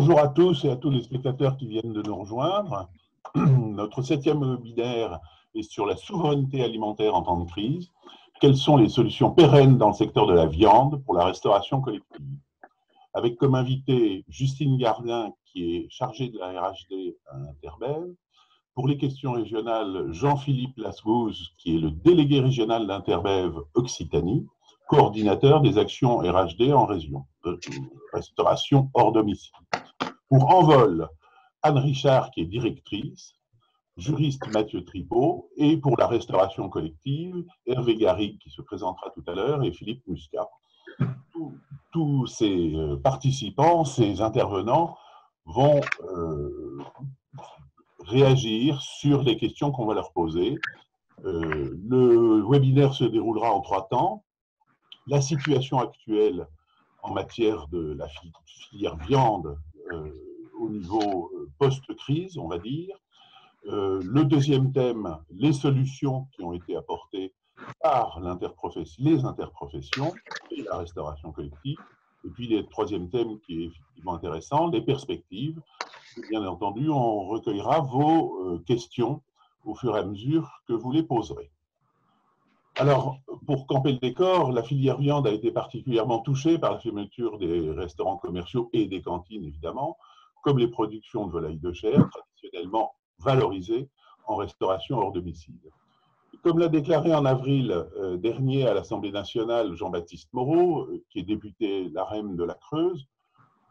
Bonjour à tous et à tous les spectateurs qui viennent de nous rejoindre. Notre 7e webinaire est sur la souveraineté alimentaire en temps de crise. Quelles sont les solutions pérennes dans le secteur de la viande pour la restauration collective? Avec comme invité Justine Gardin, qui est chargée de la RHD à Interbev. Pour les questions régionales, Jean-Philippe Lasgouze, qui est le délégué régional d'Interbev Occitanie, coordinateur des actions RHD en région, restauration hors domicile. Pour Envol, Anne Richard, qui est directrice, juriste Mathieu Tripot, et pour la restauration collective, Hervé Garrigue, qui se présentera tout à l'heure, et Philippe Muscat. Tous ces participants, ces intervenants, vont réagir sur les questions qu'on va leur poser. Le webinaire se déroulera en 3 temps. La situation actuelle en matière de la filière viande au niveau post-crise, on va dire. Le deuxième thème, les solutions qui ont été apportées par les interprofessions et la restauration collective. Et puis le troisième thème qui est effectivement intéressant, les perspectives. Et bien entendu, on recueillera vos questions au fur et à mesure que vous les poserez. Alors, pour camper le décor, la filière viande a été particulièrement touchée par la fermeture des restaurants commerciaux et des cantines, évidemment, comme les productions de volailles de chair, traditionnellement valorisées en restauration hors domicile. Comme l'a déclaré en avril dernier à l'Assemblée nationale Jean-Baptiste Moreau, qui est député LAREM de la Creuse,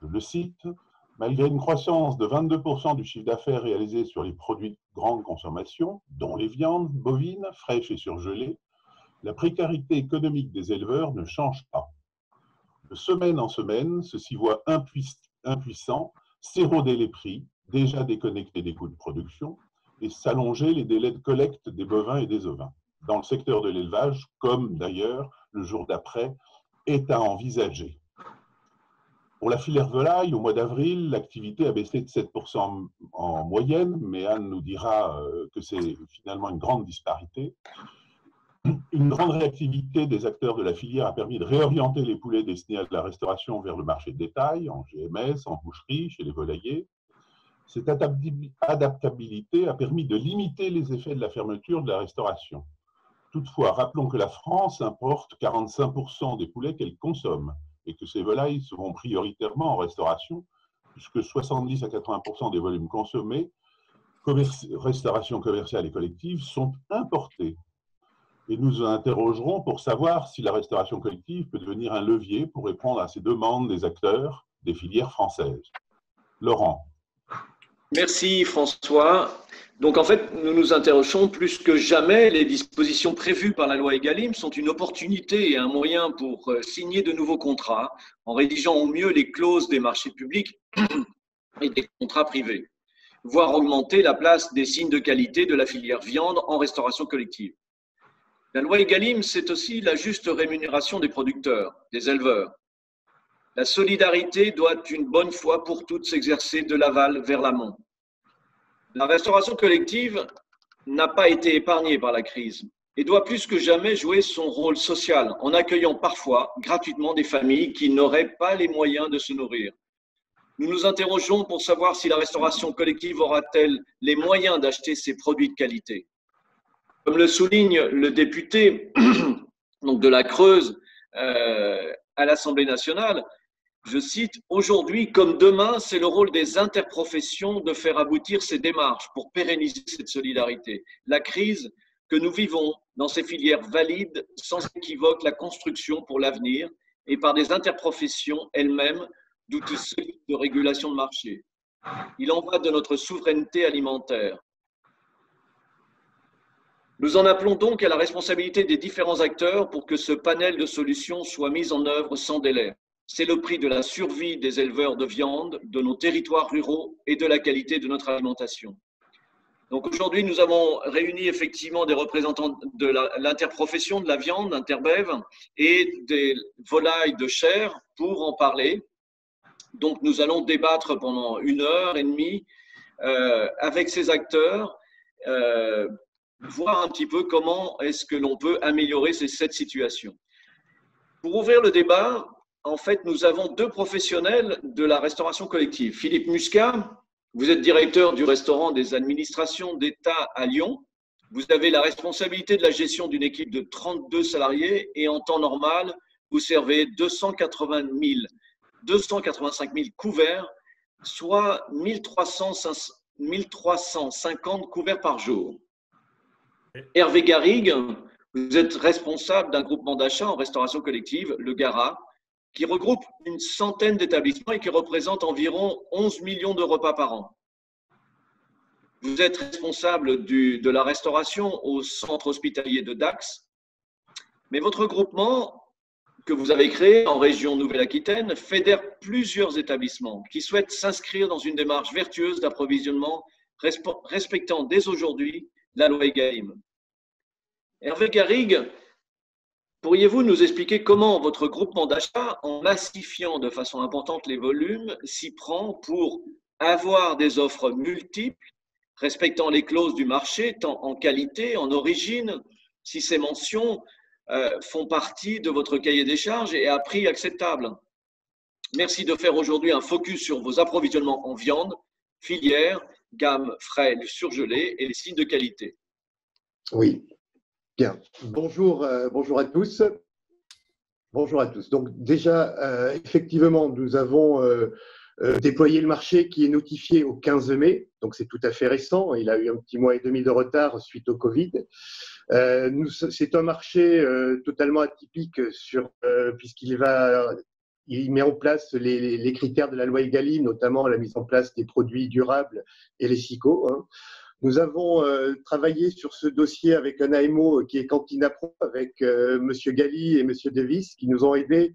je le cite, « Malgré une croissance de 22% du chiffre d'affaires réalisé sur les produits de grande consommation, dont les viandes bovines, fraîches et surgelées, la précarité économique des éleveurs ne change pas. De semaine en semaine, ceux-ci voient impuissants s'éroder les prix, déjà déconnectés des coûts de production, et s'allonger les délais de collecte des bovins et des ovins. Dans le secteur de l'élevage, comme d'ailleurs le jour d'après, est à envisager. Pour la filière volaille, au mois d'avril, l'activité a baissé de 7% en moyenne, mais Anne nous dira que c'est finalement une grande disparité. Une grande réactivité des acteurs de la filière a permis de réorienter les poulets destinés à la restauration vers le marché de détail, en GMS, en boucherie, chez les volaillers. Cette adaptabilité a permis de limiter les effets de la fermeture de la restauration. Toutefois, rappelons que la France importe 45% des poulets qu'elle consomme et que ces volailles seront prioritairement en restauration, puisque 70 à 80% des volumes consommés, restauration commerciale et collective, sont importés. Et nous nous interrogerons pour savoir si la restauration collective peut devenir un levier pour répondre à ces demandes des acteurs des filières françaises. Laurent. Merci François. Donc en fait, nous nous interrogeons plus que jamais, les dispositions prévues par la loi Egalim sont une opportunité et un moyen pour signer de nouveaux contrats en rédigeant au mieux les clauses des marchés publics et des contrats privés, voire augmenter la place des signes de qualité de la filière viande en restauration collective. La loi Egalim, c'est aussi la juste rémunération des producteurs, des éleveurs. La solidarité doit une bonne fois pour toutes s'exercer de l'aval vers l'amont. La restauration collective n'a pas été épargnée par la crise et doit plus que jamais jouer son rôle social en accueillant parfois gratuitement des familles qui n'auraient pas les moyens de se nourrir. Nous nous interrogeons pour savoir si la restauration collective aura-t-elle les moyens d'acheter ces produits de qualité. Comme le souligne le député donc de la Creuse à l'Assemblée nationale, je cite, « Aujourd'hui comme demain, c'est le rôle des interprofessions de faire aboutir ces démarches pour pérenniser cette solidarité. La crise que nous vivons dans ces filières valide sans équivoque la construction pour l'avenir et par des interprofessions elles-mêmes d'outils solides de régulation de marché. Il en va de notre souveraineté alimentaire. Nous en appelons donc à la responsabilité des différents acteurs pour que ce panel de solutions soit mis en œuvre sans délai. C'est le prix de la survie des éleveurs de viande, de nos territoires ruraux et de la qualité de notre alimentation. » Donc aujourd'hui, nous avons réuni effectivement des représentants de l'interprofession de la viande, Interbev, et des volailles de chair pour en parler. Donc nous allons débattre pendant 1h30 avec ces acteurs, voir un petit peu comment est-ce que l'on peut améliorer cette situation. Pour ouvrir le débat, en fait, nous avons deux professionnels de la restauration collective. Philippe Muscat, vous êtes directeur du restaurant des administrations d'État à Lyon. Vous avez la responsabilité de la gestion d'une équipe de 32 salariés et en temps normal, vous servez 285 000 couverts, soit 1350 couverts par jour. Hervé Garrigue, vous êtes responsable d'un groupement d'achat en restauration collective, le GARA, qui regroupe une centaine d'établissements et qui représente environ 11 millions de repas par an. Vous êtes responsable de la restauration au centre hospitalier de Dax, mais votre groupement, que vous avez créé en région Nouvelle-Aquitaine, fédère plusieurs établissements qui souhaitent s'inscrire dans une démarche vertueuse d'approvisionnement respectant dès aujourd'hui la loi Egalim. Hervé Garrigue, pourriez-vous nous expliquer comment votre groupement d'achat, en massifiant de façon importante les volumes, s'y prend pour avoir des offres multiples, respectant les clauses du marché, tant en qualité, en origine, si ces mentions font partie de votre cahier des charges et à prix acceptable? Merci de faire aujourd'hui un focus sur vos approvisionnements en viande, filière, gamme frais, surgelé et les signes de qualité. Oui. Bien, bonjour, bonjour à tous. Bonjour à tous. Donc déjà, effectivement, nous avons déployé le marché qui est notifié au 15 mai, donc c'est tout à fait récent. Il a eu un petit mois et demi de retard suite au Covid. C'est un marché totalement atypique puisqu'il met en place les critères de la loi Egalim, notamment la mise en place des produits durables et les SICO. Hein. Nous avons travaillé sur ce dossier avec un AMO qui est Cantina Pro, avec Monsieur Galli et Monsieur Davis, qui nous ont aidés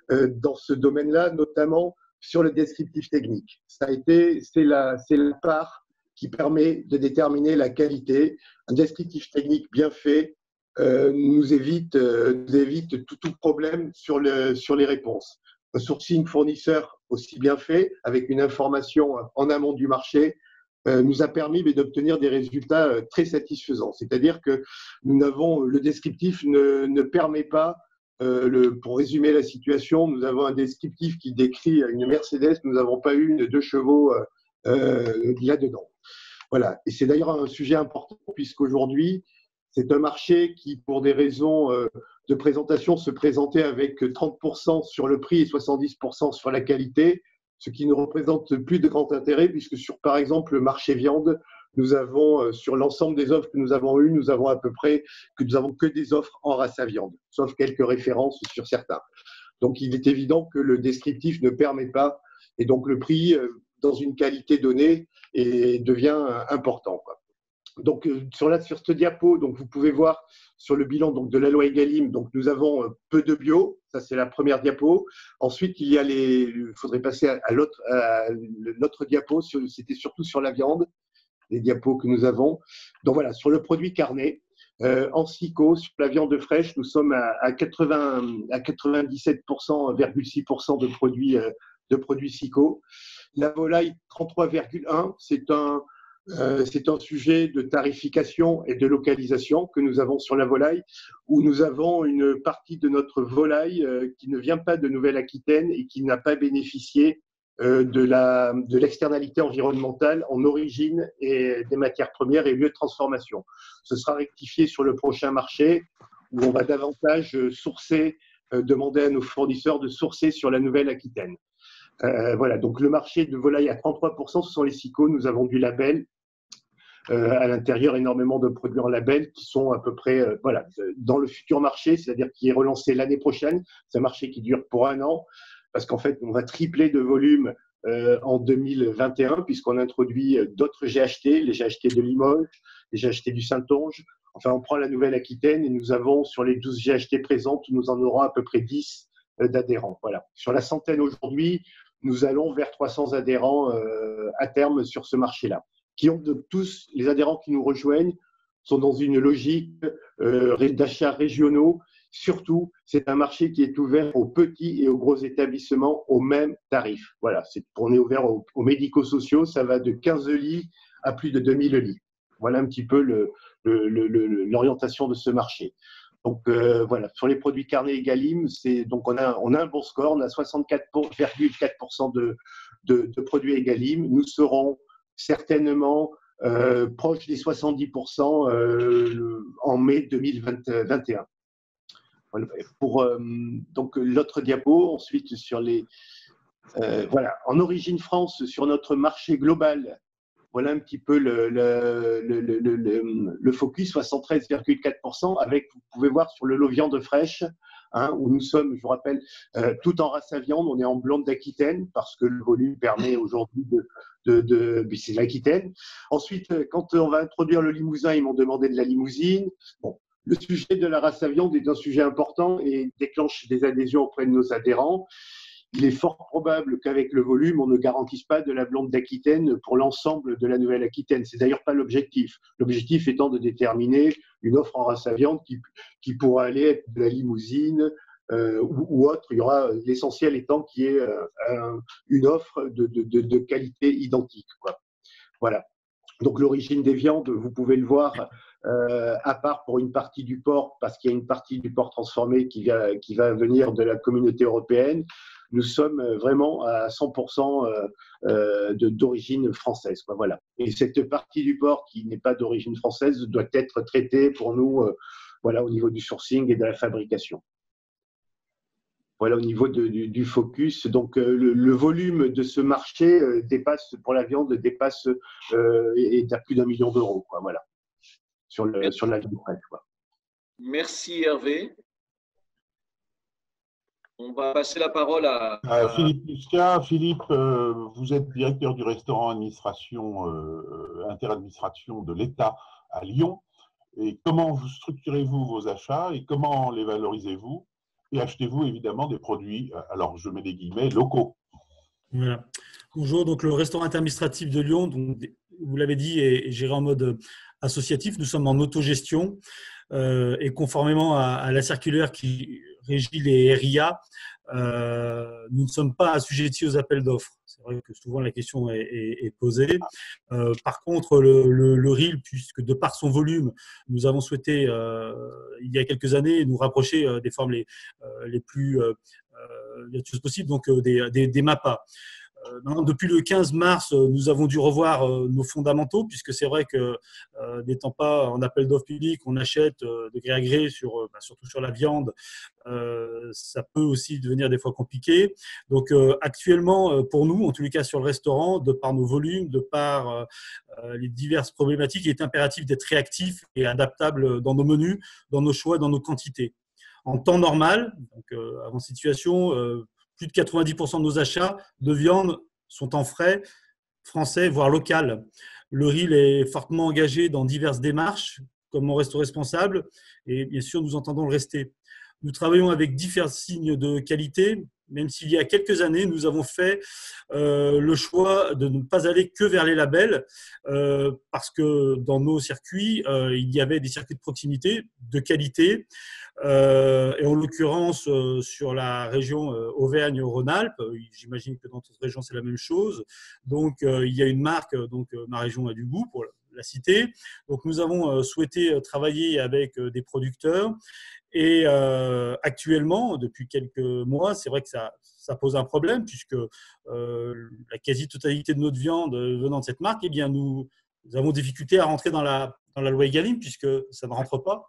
dans ce domaine-là, notamment sur le descriptif technique. C'est la part qui permet de déterminer la qualité. Un descriptif technique bien fait nous évite tout problème sur les réponses. Un sourcing fournisseur aussi bien fait, avec une information en amont du marché, nous a permis d'obtenir des résultats très satisfaisants. C'est-à-dire que le descriptif ne permet pas, pour résumer la situation, nous avons un descriptif qui décrit une Mercedes, nous n'avons pas eu une 2 chevaux là-dedans. Voilà. Et c'est d'ailleurs un sujet important puisqu'aujourd'hui, c'est un marché qui, pour des raisons de présentation, se présentait avec 30% sur le prix et 70% sur la qualité, ce qui ne représente plus de grand intérêt puisque sur, par exemple, le marché viande, nous avons, sur l'ensemble des offres que nous avons eues, nous avons que des offres en race à viande, sauf quelques références sur certains. Donc, il est évident que le descriptif ne permet pas, et donc le prix, dans une qualité donnée, devient important, quoi. Donc, sur cette diapo, donc, vous pouvez voir sur le bilan donc, de la loi Egalim, donc, nous avons peu de bio, ça c'est la première diapo. Ensuite, il faudrait passer à l'autre diapo, c'était surtout sur la viande, les diapos que nous avons. Donc voilà, sur le produit carné, en SICO, sur la viande fraîche, nous sommes à 97,6% de produits SICO. La volaille, 33,1%, c'est un sujet de tarification et de localisation que nous avons sur la volaille, où nous avons une partie de notre volaille qui ne vient pas de Nouvelle-Aquitaine et qui n'a pas bénéficié de l'externalité environnementale en origine et des matières premières et lieu de transformation. Ce sera rectifié sur le prochain marché où on va davantage demander à nos fournisseurs de sourcer sur la Nouvelle-Aquitaine. Voilà, donc le marché de volaille à 33%, ce sont les SICO. Nous avons du label. À l'intérieur, énormément de produits en label qui sont à peu près dans le futur marché, c'est-à-dire qui est relancé l'année prochaine. C'est un marché qui dure pour 1 an parce qu'en fait, on va tripler de volume en 2021 puisqu'on introduit d'autres GHT, les GHT de Limoges, les GHT du Saintonge. Enfin, on prend la Nouvelle-Aquitaine et nous avons sur les 12 GHT présentes, nous en aurons à peu près 10 d'adhérents. Voilà. Sur la centaine aujourd'hui, nous allons vers 300 adhérents à terme sur ce marché-là. Tous les adhérents qui nous rejoignent sont dans une logique d'achats régionaux. Surtout, c'est un marché qui est ouvert aux petits et aux gros établissements au même tarif. Voilà, on est ouvert aux médico-sociaux, ça va de 15 lits à plus de 2000 lits. Voilà un petit peu l'orientation de ce marché. Donc voilà, sur les produits carnés Egalim, donc on a un bon score, on a 64,4% de produits Egalim. Nous serons certainement proches des 70% en mai 2021. Voilà, donc l'autre diapo, ensuite sur les… voilà, en origine France, sur notre marché global, voilà un petit peu le focus, 73,4%, avec, vous pouvez voir sur le lot viande fraîche, hein, où nous sommes, je vous rappelle, tout en race à viande, on est en blonde d'Aquitaine, parce que le volume permet aujourd'hui c'est l'Aquitaine. Ensuite, quand on va introduire le Limousin, ils m'ont demandé de la limousine. Bon, le sujet de la race à viande est un sujet important et déclenche des adhésions auprès de nos adhérents. Il est fort probable qu'avec le volume, on ne garantisse pas de la blonde d'Aquitaine pour l'ensemble de la Nouvelle-Aquitaine. C'est d'ailleurs pas l'objectif. L'objectif étant de déterminer une offre en race à viande qui pourra aller être de la limousine ou autre. Il y aura l'essentiel étant qu'il y ait une offre de qualité identique, quoi. Voilà. Donc l'origine des viandes, vous pouvez le voir, à part pour une partie du porc, parce qu'il y a une partie du porc transformé qui va venir de la communauté européenne. Nous sommes vraiment à 100% d'origine française, quoi, voilà. Et cette partie du porc qui n'est pas d'origine française doit être traitée pour nous, voilà, au niveau du sourcing et de la fabrication. Voilà, au niveau du focus. Donc, le volume de ce marché pour la viande dépasse est à plus d'1 million d'euros, quoi, voilà, sur la viande fraîche, quoi. Merci Hervé. On va passer la parole à Philippe Muscat. Philippe, vous êtes directeur du restaurant interadministration de l'État à Lyon. Et comment vous structurez-vous vos achats et comment les valorisez-vous? Et achetez-vous évidemment des produits, alors je mets des guillemets, locaux. Voilà. Bonjour, donc le restaurant interadministratif de Lyon, donc, vous l'avez dit, est géré en mode associatif. Nous sommes en autogestion et conformément à la circulaire qui régit les RIA, nous ne sommes pas assujettis aux appels d'offres. C'est vrai que souvent la question est posée. Par contre, le RIL, puisque de par son volume, nous avons souhaité, il y a quelques années, nous rapprocher des formes les plus vertueuses possibles, donc des MAPA. Depuis le 15 mars, nous avons dû revoir nos fondamentaux, puisque c'est vrai que n'étant pas en appel d'offres public, on achète de gré à gré, surtout sur la viande. Ça peut aussi devenir des fois compliqué. Donc actuellement, pour nous, en tous les cas sur le restaurant, de par nos volumes, de par les diverses problématiques, il est impératif d'être réactif et adaptable dans nos menus, dans nos choix, dans nos quantités. En temps normal, donc avant situation, plus de 90% de nos achats de viande sont en frais français, voire local. Le RIL est fortement engagé dans diverses démarches, comme Mon Resto Responsable, et bien sûr, nous entendons le rester. Nous travaillons avec différents signes de qualité, même s'il y a quelques années, nous avons fait le choix de ne pas aller que vers les labels, parce que dans nos circuits, il y avait des circuits de proximité, de qualité, et en l'occurrence, sur la région Auvergne-Rhône-Alpes, j'imagine que dans d'autres régions, c'est la même chose. Donc, il y a une marque, donc Ma Région a du goût, pour la citer. Donc, nous avons souhaité travailler avec des producteurs. Et actuellement, depuis quelques mois, c'est vrai que ça pose un problème, puisque la quasi-totalité de notre viande venant de cette marque, eh bien, nous avons difficulté à rentrer dans la loi Egalim, puisque ça ne rentre pas.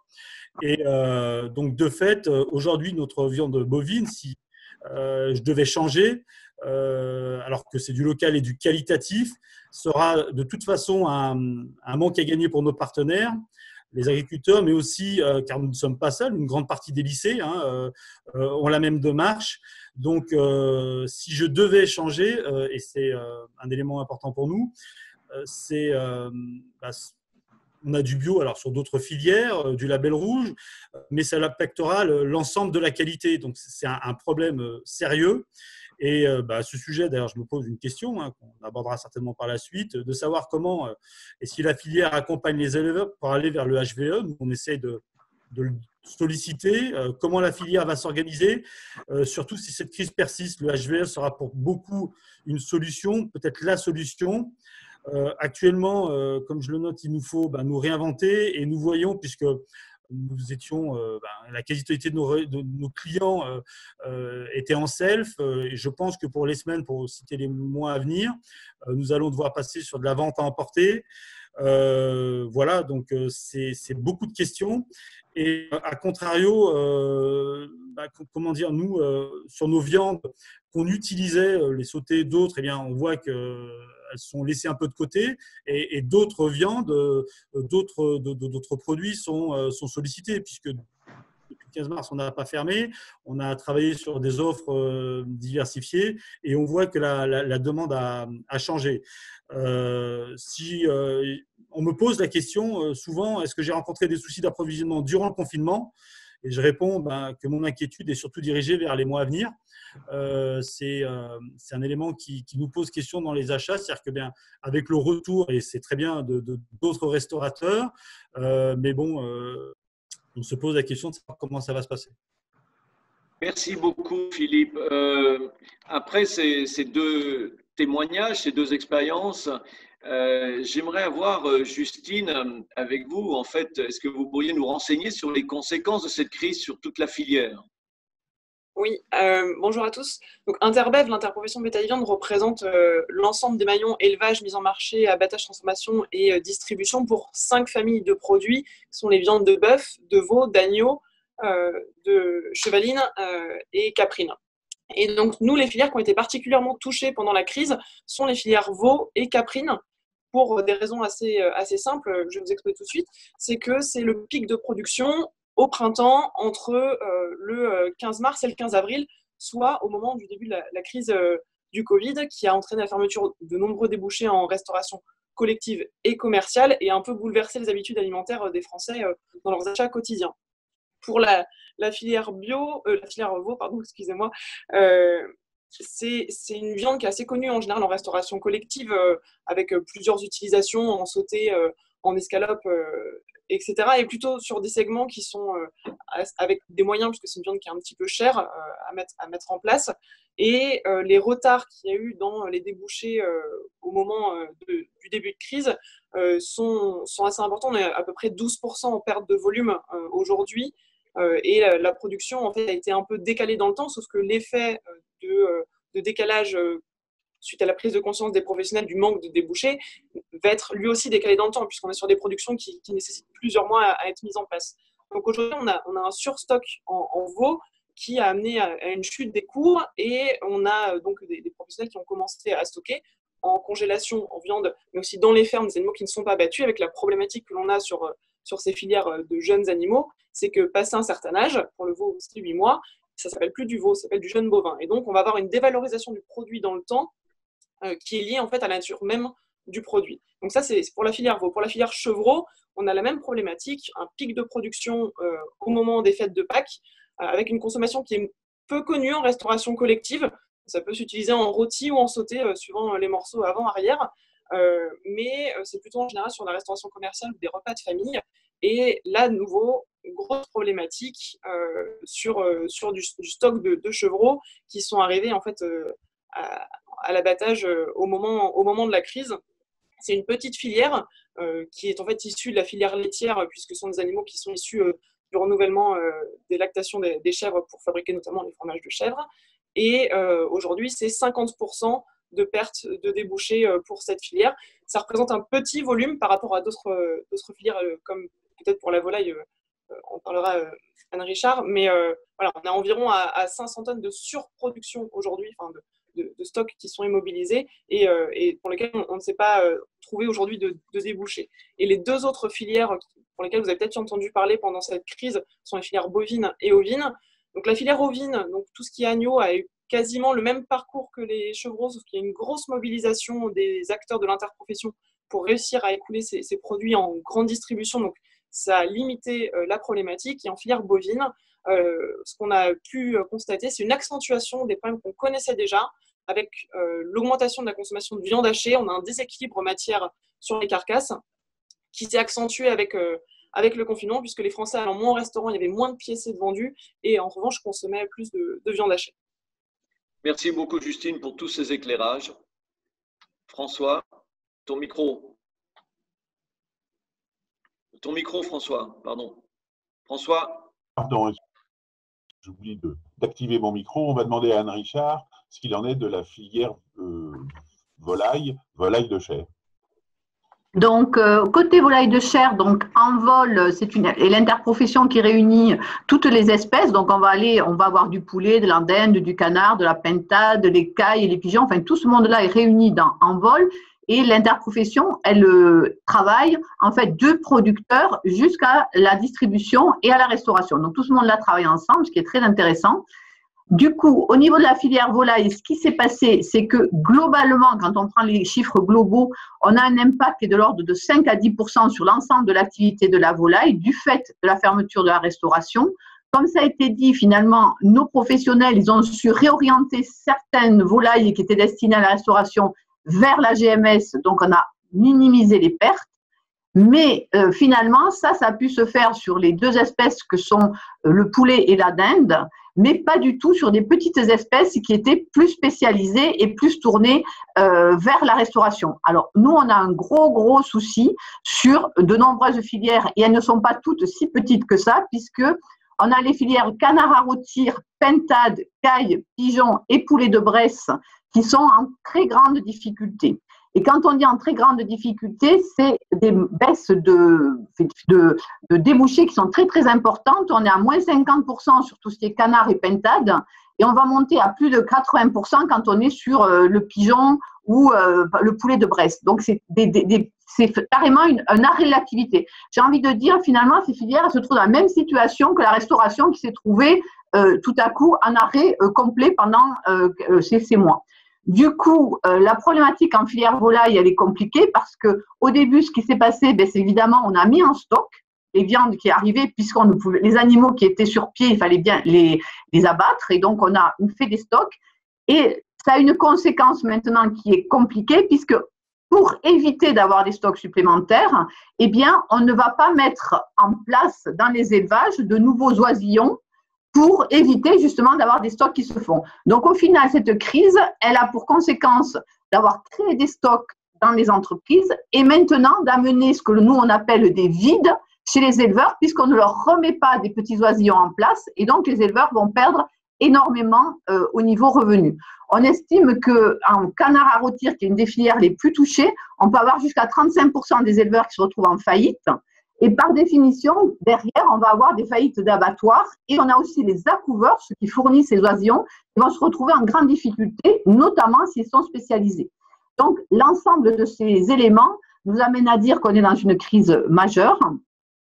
Et donc, de fait, aujourd'hui, notre viande bovine, si je devais changer, alors que c'est du local et du qualitatif, sera de toute façon un manque à gagner pour nos partenaires, les agriculteurs, mais aussi, car nous ne sommes pas seuls, une grande partie des lycées ont la même démarche. Donc, si je devais changer, et c'est un élément important pour nous, c'est… on a du bio alors sur d'autres filières, du label rouge, mais ça impactera l'ensemble de la qualité. Donc, c'est un problème sérieux. Et ce sujet, d'ailleurs, je me pose une question qu'on abordera certainement par la suite, de savoir comment et si la filière accompagne les éleveurs pour aller vers le HVE. Nous, on essaie de le solliciter, comment la filière va s'organiser, surtout si cette crise persiste. Le HVE sera pour beaucoup une solution, peut-être la solution. Actuellement, comme je le note, il nous faut nous réinventer, et nous voyons, puisque nous étions, la quasi-totalité de nos clients était en self. Et je pense que pour les semaines, pour citer les mois à venir, nous allons devoir passer sur de la vente à emporter. Voilà, donc c'est beaucoup de questions. Et à contrario, comment dire, nous, sur nos viandes qu'on utilisait, les sautés d'autres, eh bien, on voit qu'elles sont laissées un peu de côté et d'autres viandes, d'autres produits sont sollicités puisque depuis le 15 mars, on n'a pas fermé. On a travaillé sur des offres diversifiées et on voit que la demande a changé. Si on me pose la question souvent, est-ce que j'ai rencontré des soucis d'approvisionnement durant le confinement? Et je réponds que mon inquiétude est surtout dirigée vers les mois à venir. C'est un élément qui nous pose question dans les achats, c'est-à-dire que avec le retour, et c'est très bien, d'autres restaurateurs, mais bon, on se pose la question de savoir comment ça va se passer. Merci beaucoup, Philippe. Après ces deux témoignages, ces deux expériences, j'aimerais avoir, Justine, avec vous. En fait, est-ce que vous pourriez nous renseigner sur les conséquences de cette crise sur toute la filière? Oui, bonjour à tous. Donc, Interbev, l'interprofession bétail-viande, représente l'ensemble des maillons élevage, mise en marché, abattage, transformation et distribution pour 5 familles de produits, qui sont les viandes de bœuf, de veau, d'agneau, de chevaline et caprine. Et donc, nous, les filières qui ont été particulièrement touchées pendant la crise sont les filières veau et caprine, pour des raisons assez simples, je vais vous expliquer tout de suite. C'est que c'est le pic de production au printemps entre le 15 mars et le 15 avril, soit au moment du début de la crise du Covid, qui a entraîné la fermeture de nombreux débouchés en restauration collective et commerciale et un peu bouleversé les habitudes alimentaires des Français dans leurs achats quotidiens. Pour la filière la filière veau, pardon, excusez-moi, c'est une viande qui est assez connue en général en restauration collective, avec plusieurs utilisations en sauté, en escalope, etc. Et plutôt sur des segments qui sont avec des moyens, puisque c'est une viande qui est un petit peu chère à mettre en place. Et les retards qu'il y a eu dans les débouchés au moment du début de crise sont assez importants. On est à peu près 12% en perte de volume aujourd'hui. Et la production en fait, a été un peu décalée dans le temps, sauf que l'effet de décalage suite à la prise de conscience des professionnels du manque de débouchés va être lui aussi décalé dans le temps, puisqu'on est sur des productions qui nécessitent plusieurs mois à être mises en place. Donc aujourd'hui, on a un surstock en veau qui a amené à une chute des cours, et on a donc des professionnels qui ont commencé à stocker en congélation, en viande, mais aussi dans les fermes, des animaux qui ne sont pas abattus, avec la problématique que l'on a sur ces filières de jeunes animaux, c'est que passé un certain âge, pour le veau c'est 8 mois, ça ne s'appelle plus du veau, ça s'appelle du jeune bovin. Et donc on va avoir une dévalorisation du produit dans le temps qui est liée en fait à la nature même du produit. Donc ça c'est pour la filière veau. Pour la filière chevreau, on a la même problématique, un pic de production au moment des fêtes de Pâques, avec une consommation qui est peu connue en restauration collective. Ça peut s'utiliser en rôti ou en sauté, suivant les morceaux avant-arrière. Mais c'est plutôt en général sur la restauration commerciale ou des repas de famille. Et là, de nouveau, grosse problématique sur du stock de chevreaux qui sont arrivés en fait à l'abattage au moment de la crise. C'est une petite filière qui est en fait issue de la filière laitière, puisque ce sont des animaux qui sont issus du renouvellement des lactations des chèvres pour fabriquer notamment les fromages de chèvre. Et aujourd'hui, c'est 50% de perte de débouchés pour cette filière. Ça représente un petit volume par rapport à d'autres filières, comme peut-être pour la volaille, on parlera Anne Richard, mais voilà, on a environ à 500 tonnes de surproduction aujourd'hui, enfin de stocks qui sont immobilisés et pour lesquels on ne sait pas trouver aujourd'hui de débouchés. Et les deux autres filières pour lesquelles vous avez peut-être entendu parler pendant cette crise sont les filières bovines et ovines. Donc la filière ovine, donc tout ce qui est agneau, a eu quasiment le même parcours que les chevreaux, sauf qu'il y a une grosse mobilisation des acteurs de l'interprofession pour réussir à écouler ces produits en grande distribution. Donc ça a limité la problématique. Et en filière bovine, ce qu'on a pu constater, c'est une accentuation des problèmes qu'on connaissait déjà, avec l'augmentation de la consommation de viande hachée. On a un déséquilibre matière sur les carcasses qui s'est accentué avec le confinement, puisque les Français allant moins au restaurant, il y avait moins de pièces de vendus, et en revanche, consommaient plus de viande hachée. Merci beaucoup, Justine, pour tous ces éclairages. François, ton micro. Ton micro, François, pardon. François? Pardon, j'oublie d'activer mon micro. On va demander à Anne Richard ce qu'il en est de la filière volaille de chair. Donc, côté volaille de chair, donc en vol, et l'interprofession qui réunit toutes les espèces. Donc, on va avoir du poulet, de la dinde, du canard, de la pintade, les cailles et les pigeons. Enfin, tout ce monde-là est réuni en vol. Et l'interprofession, elle travaille en fait de producteurs jusqu'à la distribution et à la restauration. Donc, tout ce monde-là travaille ensemble, ce qui est très intéressant. Du coup, au niveau de la filière volaille, ce qui s'est passé, c'est que globalement, quand on prend les chiffres globaux, on a un impact qui est de l'ordre de 5 à 10% sur l'ensemble de l'activité de la volaille du fait de la fermeture de la restauration. Comme ça a été dit, finalement, nos professionnels, ils ont su réorienter certaines volailles qui étaient destinées à la restauration vers la GMS, donc on a minimisé les pertes. Mais finalement, ça a pu se faire sur les deux espèces que sont le poulet et la dinde, mais pas du tout sur des petites espèces qui étaient plus spécialisées et plus tournées vers la restauration. Alors, nous, on a un gros souci sur de nombreuses filières, et elles ne sont pas toutes si petites que ça, puisque on a les filières canard à rôtir, pintade, caille, pigeon et poulet de Bresse qui sont en très grande difficulté. Et quand on dit en très grande difficulté, c'est des baisses de débouchés qui sont très importantes. On est à moins 50% sur tout ce qui est canard et pintade, et on va monter à plus de 80% quand on est sur le pigeon ou le poulet de Bresse. Donc, c'est carrément un arrêt de l'activité. J'ai envie de dire, finalement, ces filières se trouvent dans la même situation que la restauration qui s'est trouvée tout à coup en arrêt complet pendant ces mois. Du coup, la problématique en filière volaille, elle est compliquée parce que au début, ce qui s'est passé, c'est évidemment, on a mis en stock les viandes qui arrivaient, les animaux qui étaient sur pied, il fallait bien les abattre, et donc on a fait des stocks. Et ça a une conséquence maintenant qui est compliquée, puisque pour éviter d'avoir des stocks supplémentaires, eh bien, on ne va pas mettre en place dans les élevages de nouveaux oisillons pour éviter justement d'avoir des stocks qui se font. Donc, au final, cette crise, elle a pour conséquence d'avoir créé des stocks dans les entreprises et maintenant d'amener ce que nous, on appelle des vides chez les éleveurs, puisqu'on ne leur remet pas des petits oisillons en place, et donc les éleveurs vont perdre énormément au niveau revenu. On estime qu'en canard à rôtir, qui est une des filières les plus touchées, on peut avoir jusqu'à 35% des éleveurs qui se retrouvent en faillite. Et par définition, derrière, on va avoir des faillites d'abattoirs, et on a aussi les accouveurs, ceux qui fournissent ces oisillons, qui vont se retrouver en grande difficulté, notamment s'ils sont spécialisés. Donc, l'ensemble de ces éléments nous amène à dire qu'on est dans une crise majeure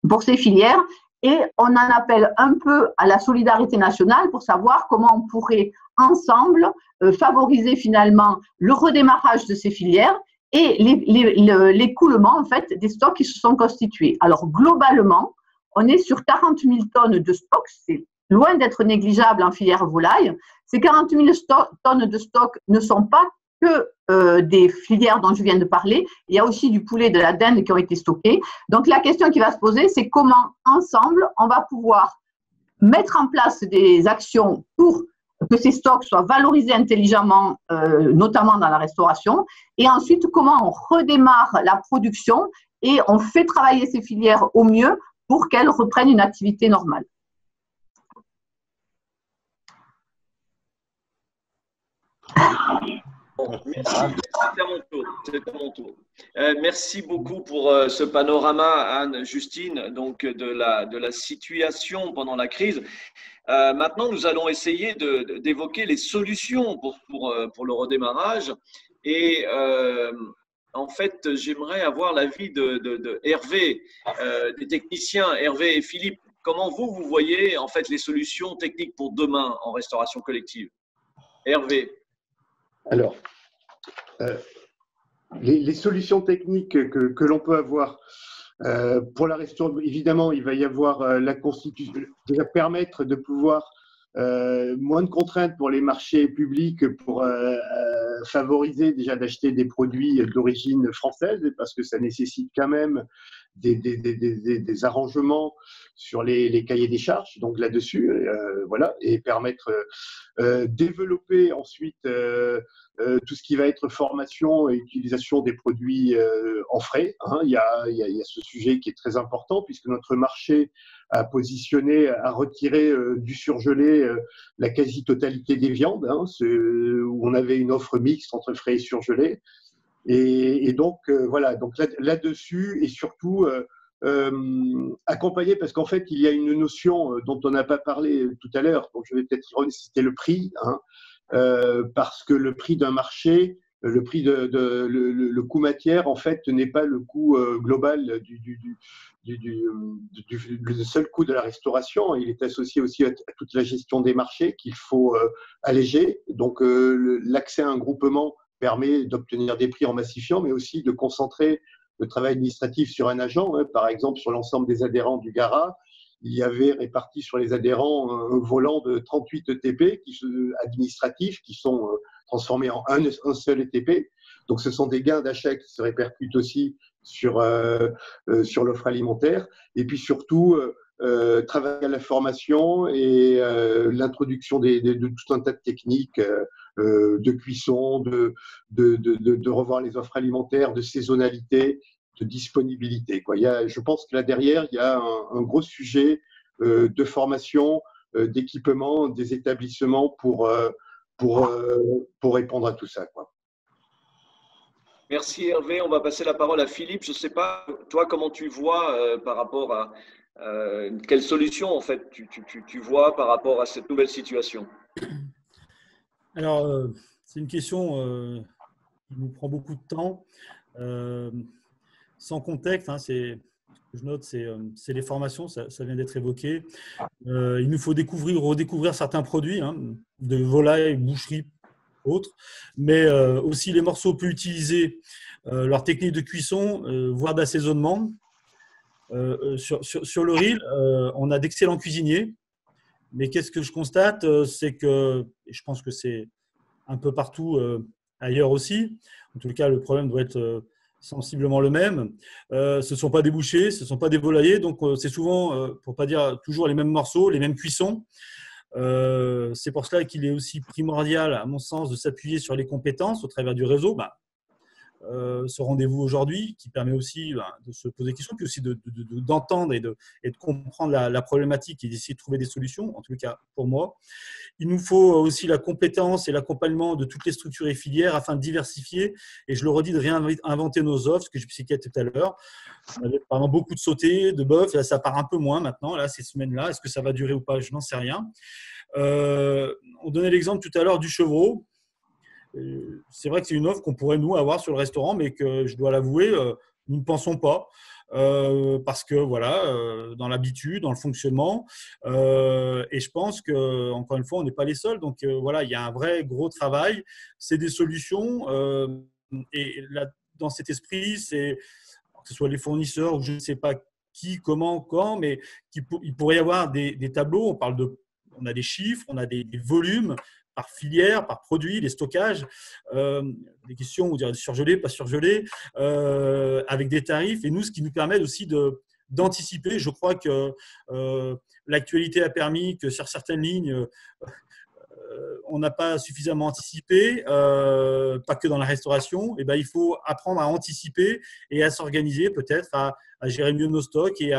pour ces filières, et on en appelle un peu à la solidarité nationale pour savoir comment on pourrait ensemble favoriser finalement le redémarrage de ces filières et l'écoulement en fait des stocks qui se sont constitués. Alors globalement, on est sur 40 000 tonnes de stocks, c'est loin d'être négligeable en filière volaille. Ces 40 000 tonnes de stocks ne sont pas que des filières dont je viens de parler, il y a aussi du poulet, de la dinde qui ont été stockés. Donc la question qui va se poser, c'est comment ensemble on va pouvoir mettre en place des actions pour que ces stocks soient valorisés intelligemment, notamment dans la restauration, et ensuite comment on redémarre la production et on fait travailler ces filières au mieux pour qu'elles reprennent une activité normale. Bon, merci, c'est à mon tour. Merci beaucoup pour ce panorama, Anne-Justine, donc de la situation pendant la crise. Maintenant, nous allons essayer d'évoquer les solutions pour le redémarrage. Et en fait, j'aimerais avoir l'avis de Hervé, des techniciens, Hervé et Philippe. Comment vous voyez en fait les solutions techniques pour demain en restauration collective? Hervé. Alors, les solutions techniques que l'on peut avoir pour la restauration, évidemment, il va y avoir la constitution, qui va permettre de pouvoir moins de contraintes pour les marchés publics pour favoriser déjà d'acheter des produits d'origine française, parce que ça nécessite quand même des arrangements sur les cahiers des charges, donc là-dessus, voilà, et permettre développer ensuite tout ce qui va être formation et utilisation des produits en frais. Hein. Il y a ce sujet qui est très important puisque notre marché a positionné, a retiré du surgelé la quasi-totalité des viandes, hein, où on avait une offre mixte entre frais et surgelé. Et donc, voilà, donc là-dessus, et surtout accompagné, parce qu'en fait, il y a une notion dont on n'a pas parlé tout à l'heure, donc je vais peut-être y revenir, c'était le prix, hein, parce que le prix d'un marché, le prix le coût matière, en fait, n'est pas le coût global le seul coût de la restauration. Il est associé aussi à toute la gestion des marchés qu'il faut alléger. Donc, l'accès à un groupement permet d'obtenir des prix en massifiant, mais aussi de concentrer le travail administratif sur un agent. Hein. Par exemple, sur l'ensemble des adhérents du GARA, il y avait réparti sur les adhérents un volant de 38 ETP administratifs qui sont transformés en un seul ETP. Donc, ce sont des gains d'achat qui se répercutent aussi sur l'offre alimentaire. Et puis surtout, travailler à la formation et l'introduction de tout un tas de techniques de cuisson, de revoir les offres alimentaires, de saisonnalité, de disponibilité. Quoi. Je pense que là derrière, il y a un gros sujet de formation, d'équipement des établissements pour répondre à tout ça. Quoi. Merci Hervé. On va passer la parole à Philippe. Je ne sais pas, toi, comment tu vois par rapport à quelle solution en fait tu vois par rapport à cette nouvelle situation? Alors, c'est une question qui nous prend beaucoup de temps. Sans contexte, hein, ce que je note, c'est les formations, ça vient d'être évoqué. Il nous faut redécouvrir certains produits, hein, de volaille, boucherie, autres, mais aussi les morceaux peu utilisés, leur technique de cuisson, voire d'assaisonnement. Sur le riz, on a d'excellents cuisiniers, mais qu'est-ce que je constate, c'est que, et je pense que c'est un peu partout ailleurs aussi, en tout cas le problème doit être sensiblement le même, ce ne sont pas des bouchers, ce ne sont pas des volaillers, donc c'est souvent, pour ne pas dire toujours les mêmes morceaux, les mêmes cuissons. C'est pour cela qu'il est aussi primordial, à mon sens, de s'appuyer sur les compétences au travers du réseau. Ce rendez-vous aujourd'hui qui permet aussi de se poser des questions, puis aussi d'entendre et de comprendre la problématique et d'essayer de trouver des solutions, en tout cas pour moi. Il nous faut aussi la compétence et l'accompagnement de toutes les structures et filières afin de diversifier, et je le redis, de réinventer nos offres, ce que j'expliquais tout à l'heure. On avait pendant beaucoup de sautés, de bœuf, là ça part un peu moins maintenant, là, ces semaines-là. Est-ce que ça va durer ou pas? Je n'en sais rien. On donnait l'exemple tout à l'heure du chevreau. C'est vrai que c'est une offre qu'on pourrait, nous, avoir sur le restaurant, mais que, je dois l'avouer, nous ne pensons pas. Parce que, voilà, dans l'habitude, dans le fonctionnement, et je pense qu'encore une fois, on n'est pas les seuls. Donc, voilà, il y a un vrai gros travail. C'est des solutions. Et là, dans cet esprit, c'est que ce soit les fournisseurs ou je ne sais pas qui, comment, quand, mais il pourrait y avoir des tableaux. On a des chiffres, on a des volumes par filière, par produit, les stockages, des questions, on dirait surgelé, pas surgelé, avec des tarifs. Et nous, ce qui nous permet aussi d'anticiper. Je crois que l'actualité a permis que sur certaines lignes, on n'a pas suffisamment anticipé, pas que dans la restauration. Et ben, il faut apprendre à anticiper et à s'organiser, peut-être à gérer mieux nos stocks et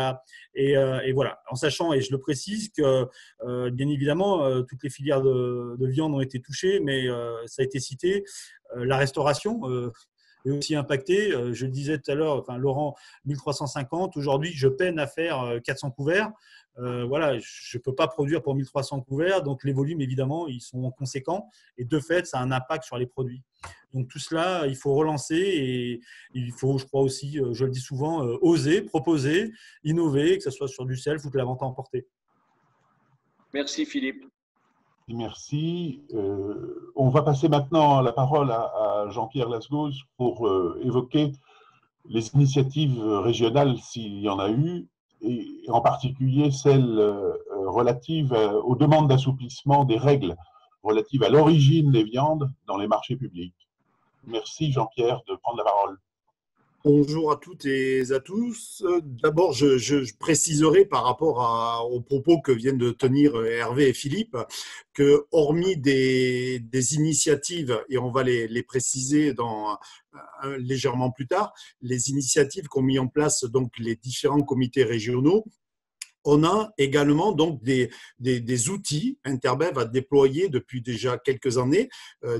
voilà, en sachant, et je le précise, que bien évidemment toutes les filières de viande ont été touchées, mais ça a été cité, la restauration est aussi impactée. Je le disais tout à l'heure, Laurent, 1350, aujourd'hui je peine à faire 400 couverts. Voilà, je ne peux pas produire pour 1300 couverts, donc les volumes, évidemment, ils sont conséquents et de fait, ça a un impact sur les produits. Donc tout cela, il faut relancer et il faut, je crois aussi, je le dis souvent, oser, proposer, innover, que ce soit sur du self ou de la vente à emporter. Merci Philippe. Merci. On va passer maintenant la parole à Jean-Pierre Lasgoz pour évoquer les initiatives régionales, s'il y en a eu, et en particulier celles relatives aux demandes d'assouplissement des règles relatives à l'origine des viandes dans les marchés publics. Merci Jean-Pierre de prendre la parole. Bonjour à toutes et à tous. D'abord, je préciserai par rapport aux propos que viennent de tenir Hervé et Philippe que, hormis des initiatives, et on va les préciser légèrement plus tard, les initiatives qu'ont mis en place donc les différents comités régionaux, on a également donc des outils. Interbev a déployé depuis déjà quelques années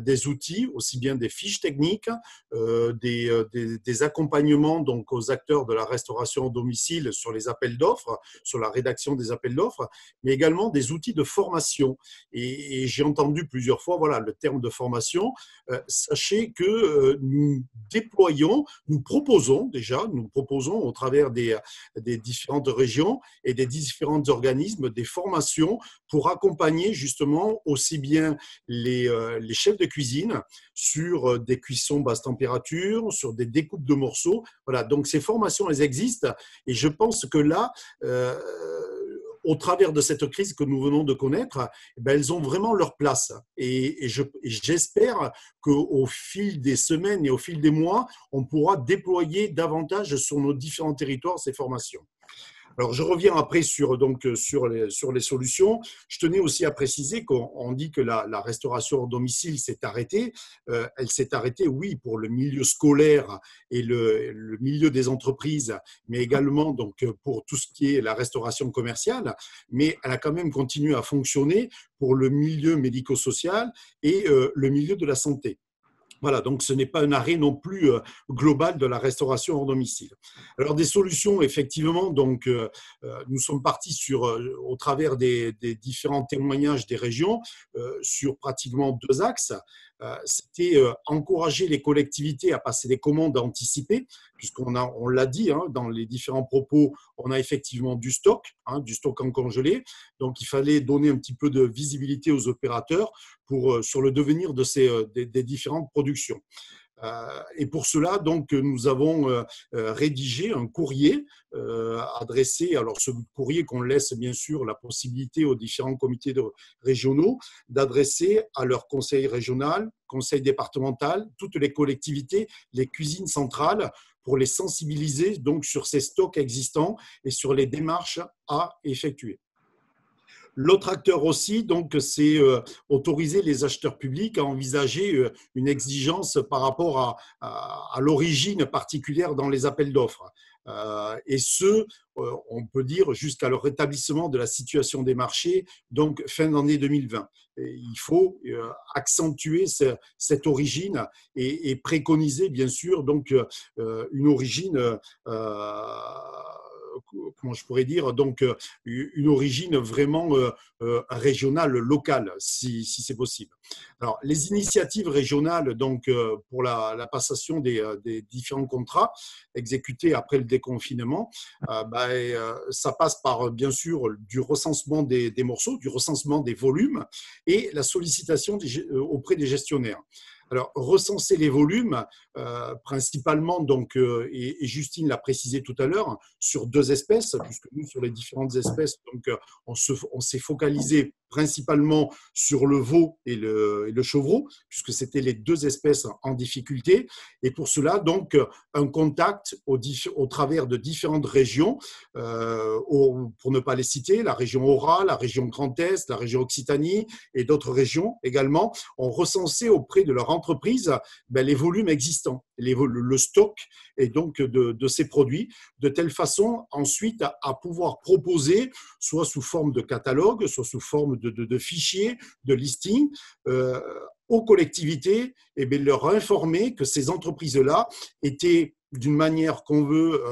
des outils, aussi bien des fiches techniques, des accompagnements donc aux acteurs de la restauration au domicile sur les appels d'offres, sur la rédaction des appels d'offres, mais également des outils de formation. Et j'ai entendu plusieurs fois le terme de formation. Sachez que nous proposons au travers des différentes régions et des différents organismes des formations pour accompagner justement aussi bien les chefs de cuisine sur des cuissons basse température, sur des découpes de morceaux. Voilà, donc ces formations, elles existent et je pense que là, au travers de cette crise que nous venons de connaître, elles ont vraiment leur place. Et j'espère qu'au fil des semaines et au fil des mois, on pourra déployer davantage sur nos différents territoires ces formations. Alors, je reviens après sur les solutions. Je tenais aussi à préciser qu'on dit que la restauration hors domicile s'est arrêtée. Elle s'est arrêtée, oui, pour le milieu scolaire et le milieu des entreprises, mais également donc, pour tout ce qui est la restauration commerciale. Mais elle a quand même continué à fonctionner pour le milieu médico-social et le milieu de la santé. Voilà, donc ce n'est pas un arrêt non plus global de la restauration hors domicile. Alors des solutions, effectivement, donc nous sommes partis au travers des différents témoignages des régions sur pratiquement 2 axes. C'était encourager les collectivités à passer des commandes anticipées, puisqu'on l'a dit dans les différents propos, on a effectivement du stock en congelé. Donc, il fallait donner un petit peu de visibilité aux opérateurs sur le devenir des différentes productions. Et pour cela, donc, nous avons rédigé un courrier adressé, alors ce courrier qu'on laisse bien sûr la possibilité aux différents comités régionaux d'adresser à leur conseil régional, conseil départemental, toutes les collectivités, les cuisines centrales, pour les sensibiliser donc sur ces stocks existants et sur les démarches à effectuer. L'autre acteur aussi, donc, c'est autoriser les acheteurs publics à envisager une exigence par rapport à l'origine particulière dans les appels d'offres. Et on peut dire, jusqu'à le rétablissement de la situation des marchés, donc fin d'année 2020. Et il faut accentuer cette origine et préconiser, bien sûr, donc, une origine comment je pourrais dire, donc une origine vraiment régionale, locale, si c'est possible. Alors, les initiatives régionales, donc pour la passation des différents contrats exécutés après le déconfinement, ça passe par, bien sûr, du recensement des morceaux, du recensement des volumes et la sollicitation auprès des gestionnaires. Alors, recenser les volumes, principalement, donc, et Justine l'a précisé tout à l'heure, sur 2 espèces, puisque nous, sur les différentes espèces, donc, on s'est focalisé principalement sur le veau et le chevreau, puisque c'était les 2 espèces en difficulté. Et pour cela, donc, un contact au travers de différentes régions, pour ne pas les citer, la région Aura, la région Grand Est, la région Occitanie et d'autres régions également, ont recensé auprès de leur entreprise les volumes existants, le stock et donc de ces produits, de telle façon ensuite à pouvoir proposer, soit sous forme de catalogue, soit sous forme de fichiers, de listing, aux collectivités, et leur informer que ces entreprises-là étaient d'une manière qu'on veut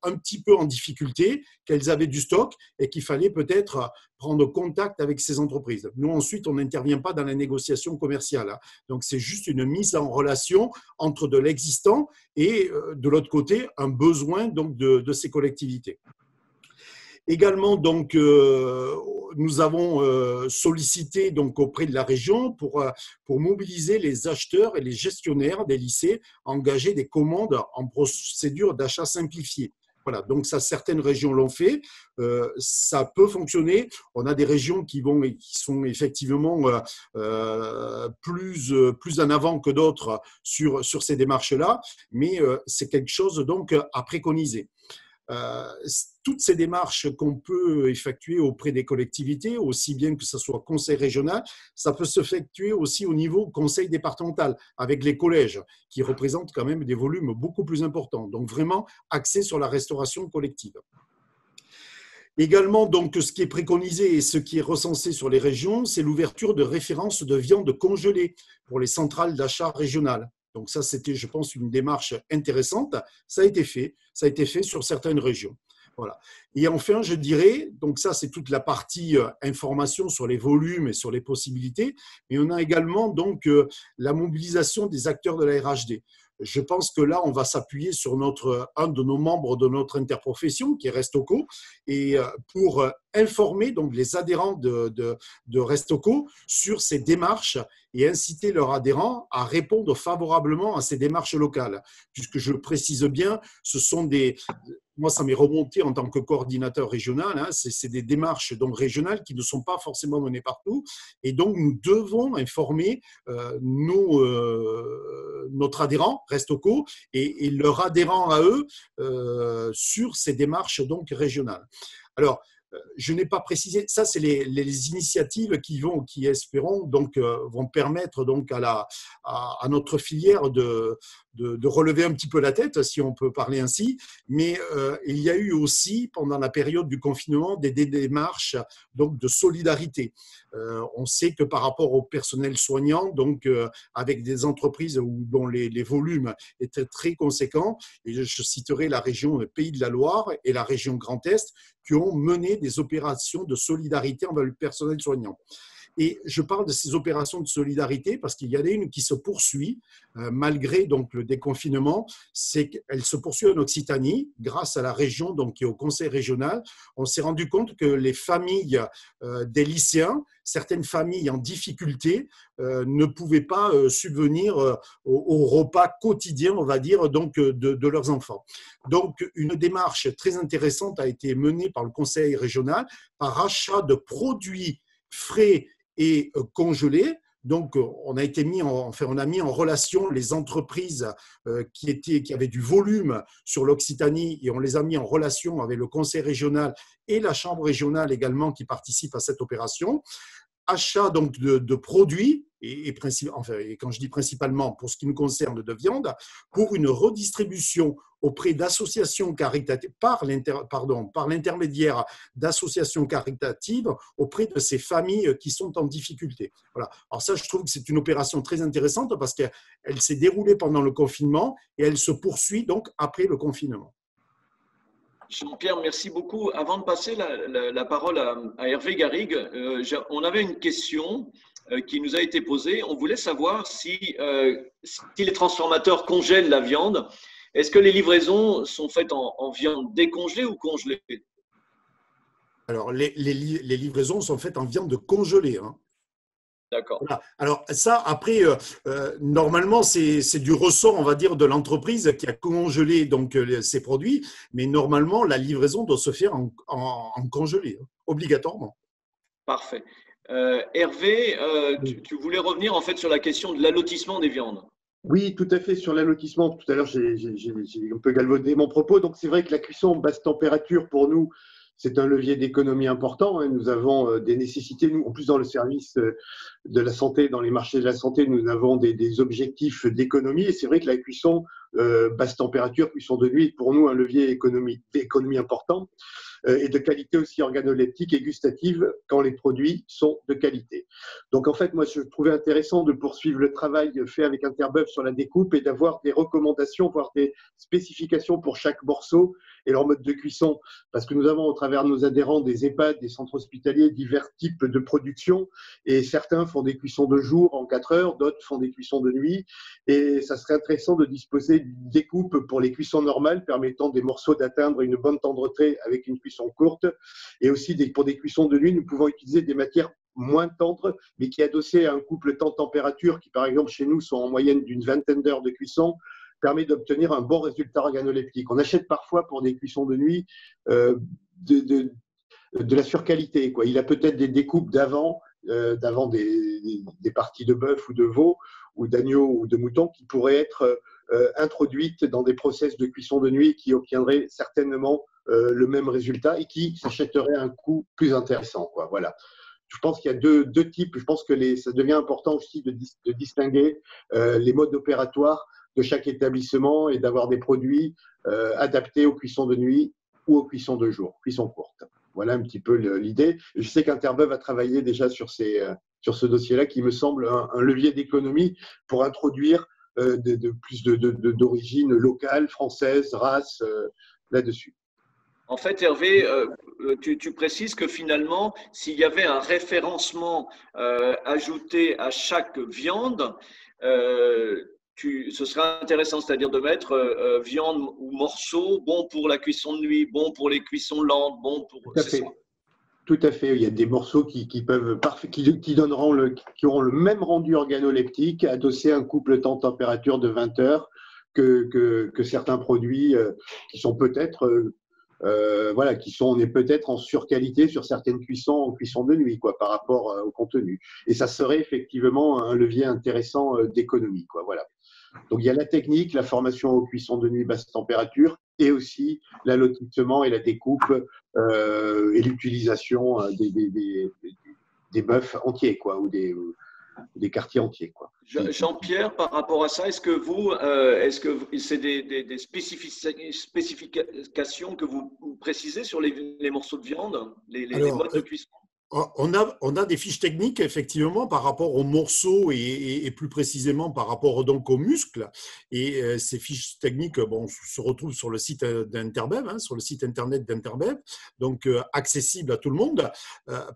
un petit peu en difficulté, qu'elles avaient du stock et qu'il fallait peut-être prendre contact avec ces entreprises. Nous, ensuite, on n'intervient pas dans la négociation commerciale. Donc, c'est juste une mise en relation entre de l'existant et, de l'autre côté, un besoin donc, de ces collectivités. Également, donc, nous avons sollicité donc, auprès de la région pour mobiliser les acheteurs et les gestionnaires des lycées à engager des commandes en procédure d'achat simplifié. Voilà, donc ça, certaines régions l'ont fait. Ça peut fonctionner. On a des régions qui sont effectivement plus en avant que d'autres sur ces démarches-là, mais c'est quelque chose donc à préconiser. Toutes ces démarches qu'on peut effectuer auprès des collectivités, aussi bien que ce soit conseil régional, ça peut s'effectuer aussi au niveau conseil départemental, avec les collèges, qui représentent quand même des volumes beaucoup plus importants. Donc vraiment axé sur la restauration collective. Également, donc, ce qui est préconisé et ce qui est recensé sur les régions, c'est l'ouverture de références de viande congelée pour les centrales d'achat régionales. Donc ça, c'était, je pense, une démarche intéressante. Ça a été fait sur certaines régions. Voilà. Et enfin, je dirais, donc ça, c'est toute la partie information sur les volumes et sur les possibilités, mais on a également donc la mobilisation des acteurs de la RHD. Je pense que là, on va s'appuyer sur un de nos membres de notre interprofession, qui est Restocco, et pour informer donc les adhérents de Restocco sur ces démarches et inciter leurs adhérents à répondre favorablement à ces démarches locales. Puisque je le précise bien, moi, ça m'est remonté en tant que coordinateur régional, c'est des démarches donc régionales qui ne sont pas forcément menées partout. Et donc, nous devons informer notre adhérent, Restocco, et leurs adhérents à eux sur ces démarches donc régionales. Alors, je n'ai pas précisé, ça c'est les initiatives qui espérons donc vont permettre donc à notre filière de relever un petit peu la tête, si on peut parler ainsi. Mais il y a eu aussi pendant la période du confinement des démarches donc de solidarité. On sait que par rapport au personnel soignant, donc avec des entreprises dont les volumes étaient très conséquents, et je citerai la région Pays de la Loire et la région Grand Est, qui ont mené des opérations de solidarité envers le personnel soignant. Et je parle de ces opérations de solidarité parce qu'il y en a une qui se poursuit malgré donc le déconfinement. C'est qu'elle se poursuit en Occitanie grâce à la région donc qui est au conseil régional. On s'est rendu compte que les familles des lycéens, certaines familles en difficulté, ne pouvaient pas subvenir au repas quotidien, on va dire, donc de leurs enfants. Donc une démarche très intéressante a été menée par le conseil régional par achat de produits frais et congelés. Donc, on a mis en relation les entreprises qui avaient du volume sur l'Occitanie et on les a mis en relation avec le conseil régional et la chambre régionale également qui participe à cette opération. Achat donc de produits, et quand je dis principalement pour ce qui nous concerne de viande, pour une redistribution auprès d'associations caritatives, par l'intermédiaire d'associations caritatives auprès de ces familles qui sont en difficulté. Voilà. Alors ça, je trouve que c'est une opération très intéressante parce qu'elle s'est déroulée pendant le confinement et elle se poursuit donc après le confinement. Jean-Pierre, merci beaucoup. Avant de passer la parole à Hervé Garrigue, on avait une question qui nous a été posée. On voulait savoir si les transformateurs congèlent la viande, est-ce que les livraisons sont faites en viande décongelée ou congelée? Alors, les livraisons sont faites en viande congelée. D'accord. Voilà. Alors ça, après, normalement, c'est du ressort, on va dire, de l'entreprise qui a congelé donc ses produits, mais normalement, la livraison doit se faire en congelé, obligatoirement. Parfait. Hervé, tu voulais revenir en fait sur la question de l'allotissement des viandes. Oui, tout à fait. Sur l'allotissement, tout à l'heure, j'ai un peu galvaudé mon propos. Donc, c'est vrai que la cuisson basse température, pour nous, c'est un levier d'économie important. Nous avons des nécessités. Nous, en plus, dans le service de la santé, dans les marchés de la santé, nous avons des objectifs d'économie. Et c'est vrai que la cuisson basse température, cuisson de nuit, est pour nous un levier d'économie important et de qualité aussi organoleptique et gustative quand les produits sont de qualité. Donc, en fait, moi, je trouvais intéressant de poursuivre le travail fait avec Interbeuf sur la découpe et d'avoir des recommandations, voire des spécifications pour chaque morceau et leur mode de cuisson. Parce que nous avons, au travers de nos adhérents, des EHPAD, des centres hospitaliers, divers types de production. Et certains font des cuissons de jour en 4 heures, d'autres font des cuissons de nuit. Et ça serait intéressant de disposer d'une découpe pour les cuissons normales, permettant des morceaux d'atteindre une bonne tendreté avec une cuisson courte. Et aussi, pour des cuissons de nuit, nous pouvons utiliser des matières moins tendres, mais qui adossées à un couple temps-température, qui par exemple chez nous sont en moyenne d'une vingtaine d'heures de cuisson, permet d'obtenir un bon résultat organoleptique. On achète parfois pour des cuissons de nuit de la surqualité, quoi. Il a peut-être des découpes d'avant des parties de bœuf ou de veau ou d'agneau ou de mouton qui pourraient être introduites dans des process de cuisson de nuit qui obtiendraient certainement le même résultat et qui s'achèteraient à un coût plus intéressant, quoi. Voilà. Je pense qu'il y a deux types. Je pense que ça devient important aussi de distinguer les modes opératoires de chaque établissement et d'avoir des produits adaptés aux cuissons de nuit ou aux cuissons de jour, cuissons courtes. Voilà un petit peu l'idée. Je sais qu'Interbev a travaillé déjà sur ce dossier-là qui me semble un levier d'économie pour introduire plus d'origine locale, française, race, là-dessus. En fait, Hervé, tu précises que finalement, s'il y avait un référencement ajouté à chaque viande, ce serait intéressant, c'est-à-dire de mettre viande ou morceaux, bon pour la cuisson de nuit, bon pour les cuissons lentes, bon pour… Tout à fait. Tout à fait. Il y a des morceaux qui auront le même rendu organoleptique, adossé à un couple temps-température de 20 heures que certains produits qui sont peut-être… on est peut-être en surqualité sur certaines cuissons en cuisson de nuit, quoi, par rapport au contenu. Et ça serait effectivement un levier intéressant d'économie, quoi. Voilà. Donc il y a la technique, la formation aux cuissons de nuit basse température, et aussi l'allotissement et la découpe et l'utilisation des bœufs entiers, quoi, ou des quartiers entiers, quoi. Jean-Pierre, par rapport à ça, est-ce que c'est des spécifications que vous précisez sur les morceaux de viande, les modes de cuisson? On a des fiches techniques, effectivement, par rapport aux morceaux et plus précisément par rapport donc aux muscles. Et ces fiches techniques se retrouvent sur le site d'Interbev, sur le site internet d'Interbev, donc accessible à tout le monde.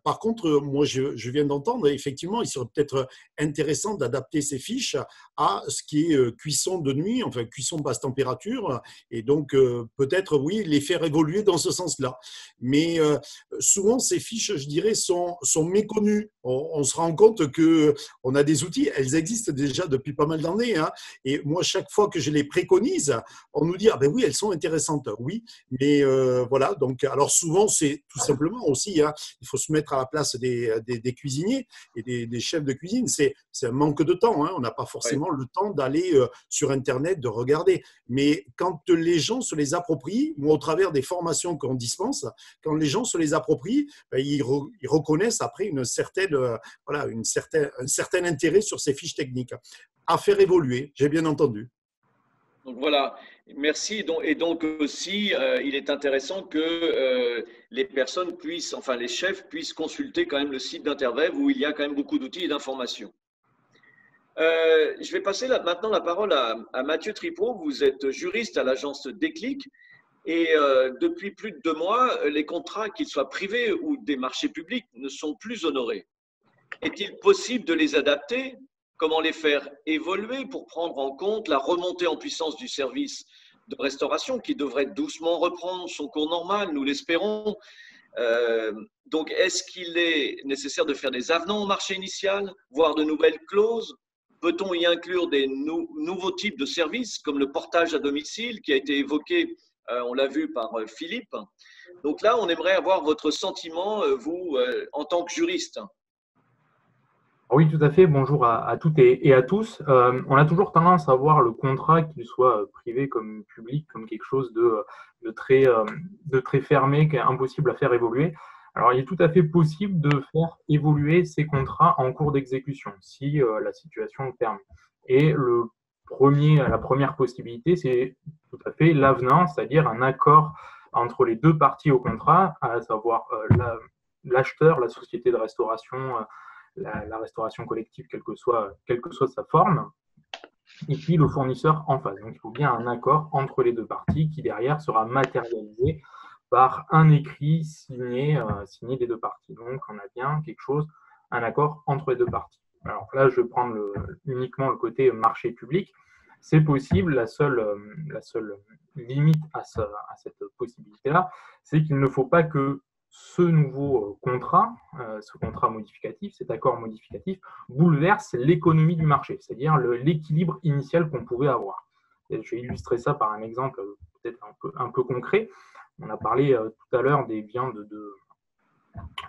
Par contre, moi, je viens d'entendre, effectivement, il serait peut-être intéressant d'adapter ces fiches à ce qui est cuisson de nuit, enfin cuisson basse température, et donc peut-être, oui, les faire évoluer dans ce sens-là. Mais souvent, ces fiches, je dirais, sont méconnues. On se rend compte qu'on a des outils, elles existent déjà depuis pas mal d'années. Et moi, chaque fois que je les préconise, on nous dit « Ah ben oui, elles sont intéressantes. » Oui, mais voilà. Donc, alors souvent, c'est tout simplement aussi, il faut se mettre à la place des cuisiniers et des chefs de cuisine. C'est un manque de temps. On n'a pas forcément le temps d'aller sur Internet, de regarder. Mais quand les gens se les approprient, ou au travers des formations qu'on dispense, quand les gens se les approprient, ils reconnaissent après un certain intérêt sur ces fiches techniques. À faire évoluer, j'ai bien entendu. Donc voilà, merci. Et donc aussi, il est intéressant que les personnes puissent, enfin les chefs puissent consulter quand même le site d'Interbev où il y a quand même beaucoup d'outils et d'informations. Je vais passer maintenant la parole à Mathieu Tripot. Vous êtes juriste à l'agence Déclic. Et depuis plus de 2 mois, les contrats, qu'ils soient privés ou des marchés publics, ne sont plus honorés. Est-il possible de les adapter? Comment les faire évoluer pour prendre en compte la remontée en puissance du service de restauration qui devrait doucement reprendre son cours normal, nous l'espérons? Donc, est-ce qu'il est nécessaire de faire des avenants au marché initial, voire de nouvelles clauses? Peut-on y inclure des nouveaux types de services comme le portage à domicile qui a été évoqué, on l'a vu par Philippe. Donc là, on aimerait avoir votre sentiment, vous, en tant que juriste. Oui, tout à fait. Bonjour à toutes et à tous. On a toujours tendance à voir le contrat, qu'il soit privé comme public, comme quelque chose de très fermé, qui est impossible à faire évoluer. Alors, il est tout à fait possible de faire évoluer ces contrats en cours d'exécution, si la situation le permet. Et la première possibilité, c'est tout à fait l'avenant, c'est-à-dire un accord entre les 2 parties au contrat, à savoir l'acheteur, la société de restauration, la restauration collective, quelle que soit sa forme, et puis le fournisseur en face. Donc, il faut bien un accord entre les 2 parties qui, derrière, sera matérialisé par un écrit signé des 2 parties. Donc, on a bien un accord entre les 2 parties. Alors là, je vais prendre uniquement le côté marché public. C'est possible. La seule limite à cette possibilité-là, c'est qu'il ne faut pas que ce nouveau contrat, ce contrat modificatif, cet accord modificatif, bouleverse l'économie du marché, c'est-à-dire l'équilibre initial qu'on pouvait avoir. Je vais illustrer ça par un exemple peut-être un peu concret. On a parlé tout à l'heure des viandes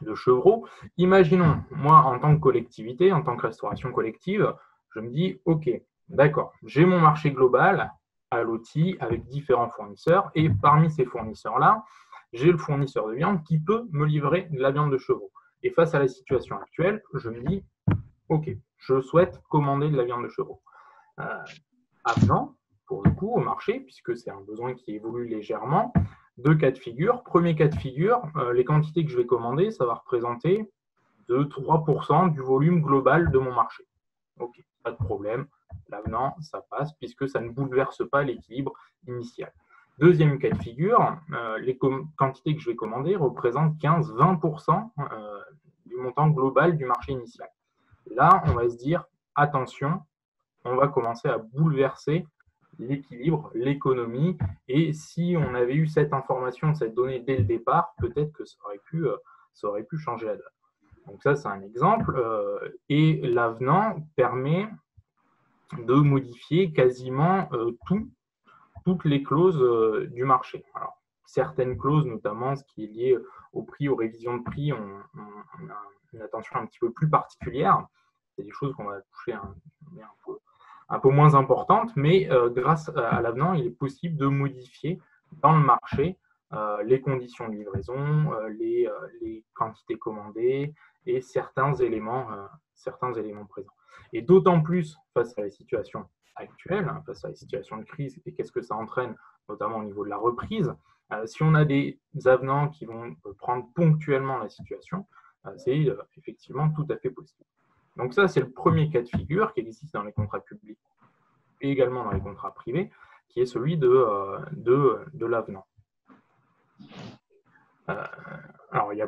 de chevreau. Imaginons, moi, en tant que collectivité, en tant que restauration collective, je me dis, OK, d'accord, j'ai mon marché global à l'outil avec différents fournisseurs et parmi ces fournisseurs-là, j'ai le fournisseur de viande qui peut me livrer de la viande de chevreau. Et face à la situation actuelle, je me dis, OK, je souhaite commander de la viande de chevreau. Avenant, pour le coup, au marché, puisque c'est un besoin qui évolue légèrement, deux cas de figure. Premier cas de figure, les quantités que je vais commander, ça va représenter 2-3% du volume global de mon marché. OK, pas de problème. L'avenant, ça passe puisque ça ne bouleverse pas l'équilibre initial. Deuxième cas de figure, les quantités que je vais commander représentent 15-20% du montant global du marché initial. Là, on va se dire, attention, on va commencer à bouleverser l'équilibre, l'économie. Et si on avait eu cette information, cette donnée dès le départ, peut-être que ça aurait pu changer la donne. Donc ça, c'est un exemple. Et l'avenant permet de modifier quasiment toutes les clauses du marché. Alors, certaines clauses, notamment ce qui est lié au prix, aux révisions de prix, on a une attention un petit peu plus particulière. C'est des choses qu'on va toucher un peu moins importantes, mais grâce à l'avenant, il est possible de modifier dans le marché les conditions de livraison, les quantités commandées et certains éléments présents. Et d'autant plus face à la situation actuelle, face à la situation de crise, et qu'est-ce que ça entraîne, notamment au niveau de la reprise. Si on a des avenants qui vont prendre ponctuellement la situation, c'est effectivement tout à fait possible. Donc ça, c'est le premier cas de figure qui existe dans les contrats publics et également dans les contrats privés, qui est celui de l'avenant. Alors, il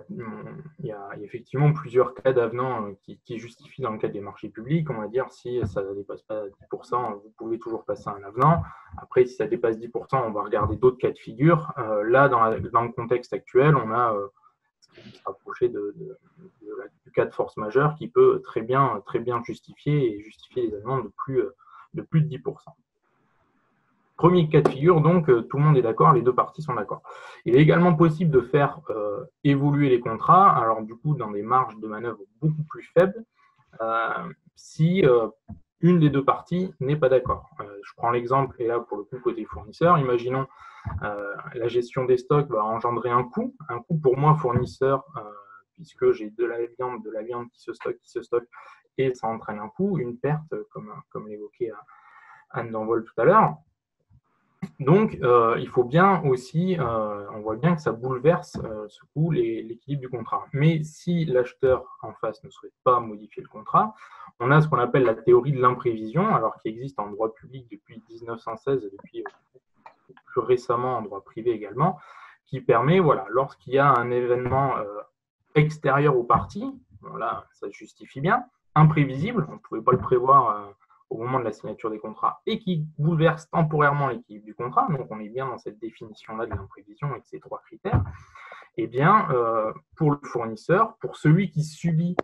y a effectivement plusieurs cas d'avenant qui justifient dans le cadre des marchés publics. On va dire, si ça ne dépasse pas 10%, vous pouvez toujours passer un avenant. Après, si ça dépasse 10%, on va regarder d'autres cas de figure. Là, dans le contexte actuel, on a se rapprocher du cas de force majeure qui peut très bien justifier les avenants de plus de 10%. Premier cas de figure, donc tout le monde est d'accord, les deux parties sont d'accord. Il est également possible de faire évoluer les contrats, alors du coup dans des marges de manœuvre beaucoup plus faibles, si une des deux parties n'est pas d'accord. Je prends l'exemple, et là pour le coup côté fournisseur, imaginons la gestion des stocks va engendrer un coût pour moi fournisseur, puisque j'ai de la viande qui se stocke, et ça entraîne un coût, une perte, comme l'évoquait Anne Danvol tout à l'heure. Donc, il faut bien aussi, on voit bien que ça bouleverse ce coup l'équilibre du contrat. Mais si l'acheteur en face ne souhaite pas modifier le contrat, on a ce qu'on appelle la théorie de l'imprévision, alors qui existe en droit public depuis 1916 et depuis plus récemment en droit privé également, qui permet, voilà, lorsqu'il y a un événement extérieur aux parties, là, ça se justifie bien, imprévisible, on ne pouvait pas le prévoir au moment de la signature des contrats et qui bouleverse temporairement l'équilibre du contrat, donc on est bien dans cette définition-là de l'imprévision avec ces trois critères, eh bien, pour le fournisseur, pour celui qui subit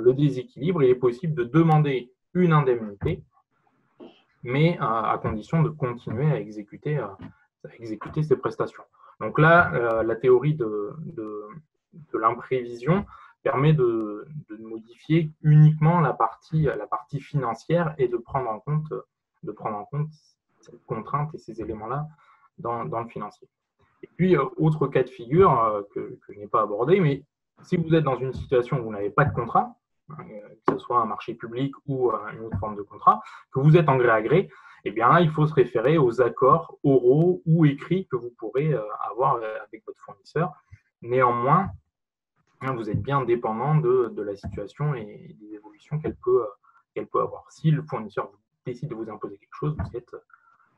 le déséquilibre, il est possible de demander une indemnité, mais à condition de continuer à exécuter ces prestations. Donc là, la théorie de l'imprévision permet de modifier uniquement la partie financière et de prendre en compte cette contrainte et ces éléments-là dans le financier. Et puis, autre cas de figure que je n'ai pas abordé, mais si vous êtes dans une situation où vous n'avez pas de contrat, que ce soit un marché public ou une autre forme de contrat, que vous êtes en gré à gré, eh bien là, il faut se référer aux accords oraux ou écrits que vous pourrez avoir avec votre fournisseur. Néanmoins, vous êtes bien dépendant de la situation et des évolutions qu'elle peut avoir. Si le fournisseur décide de vous imposer quelque chose,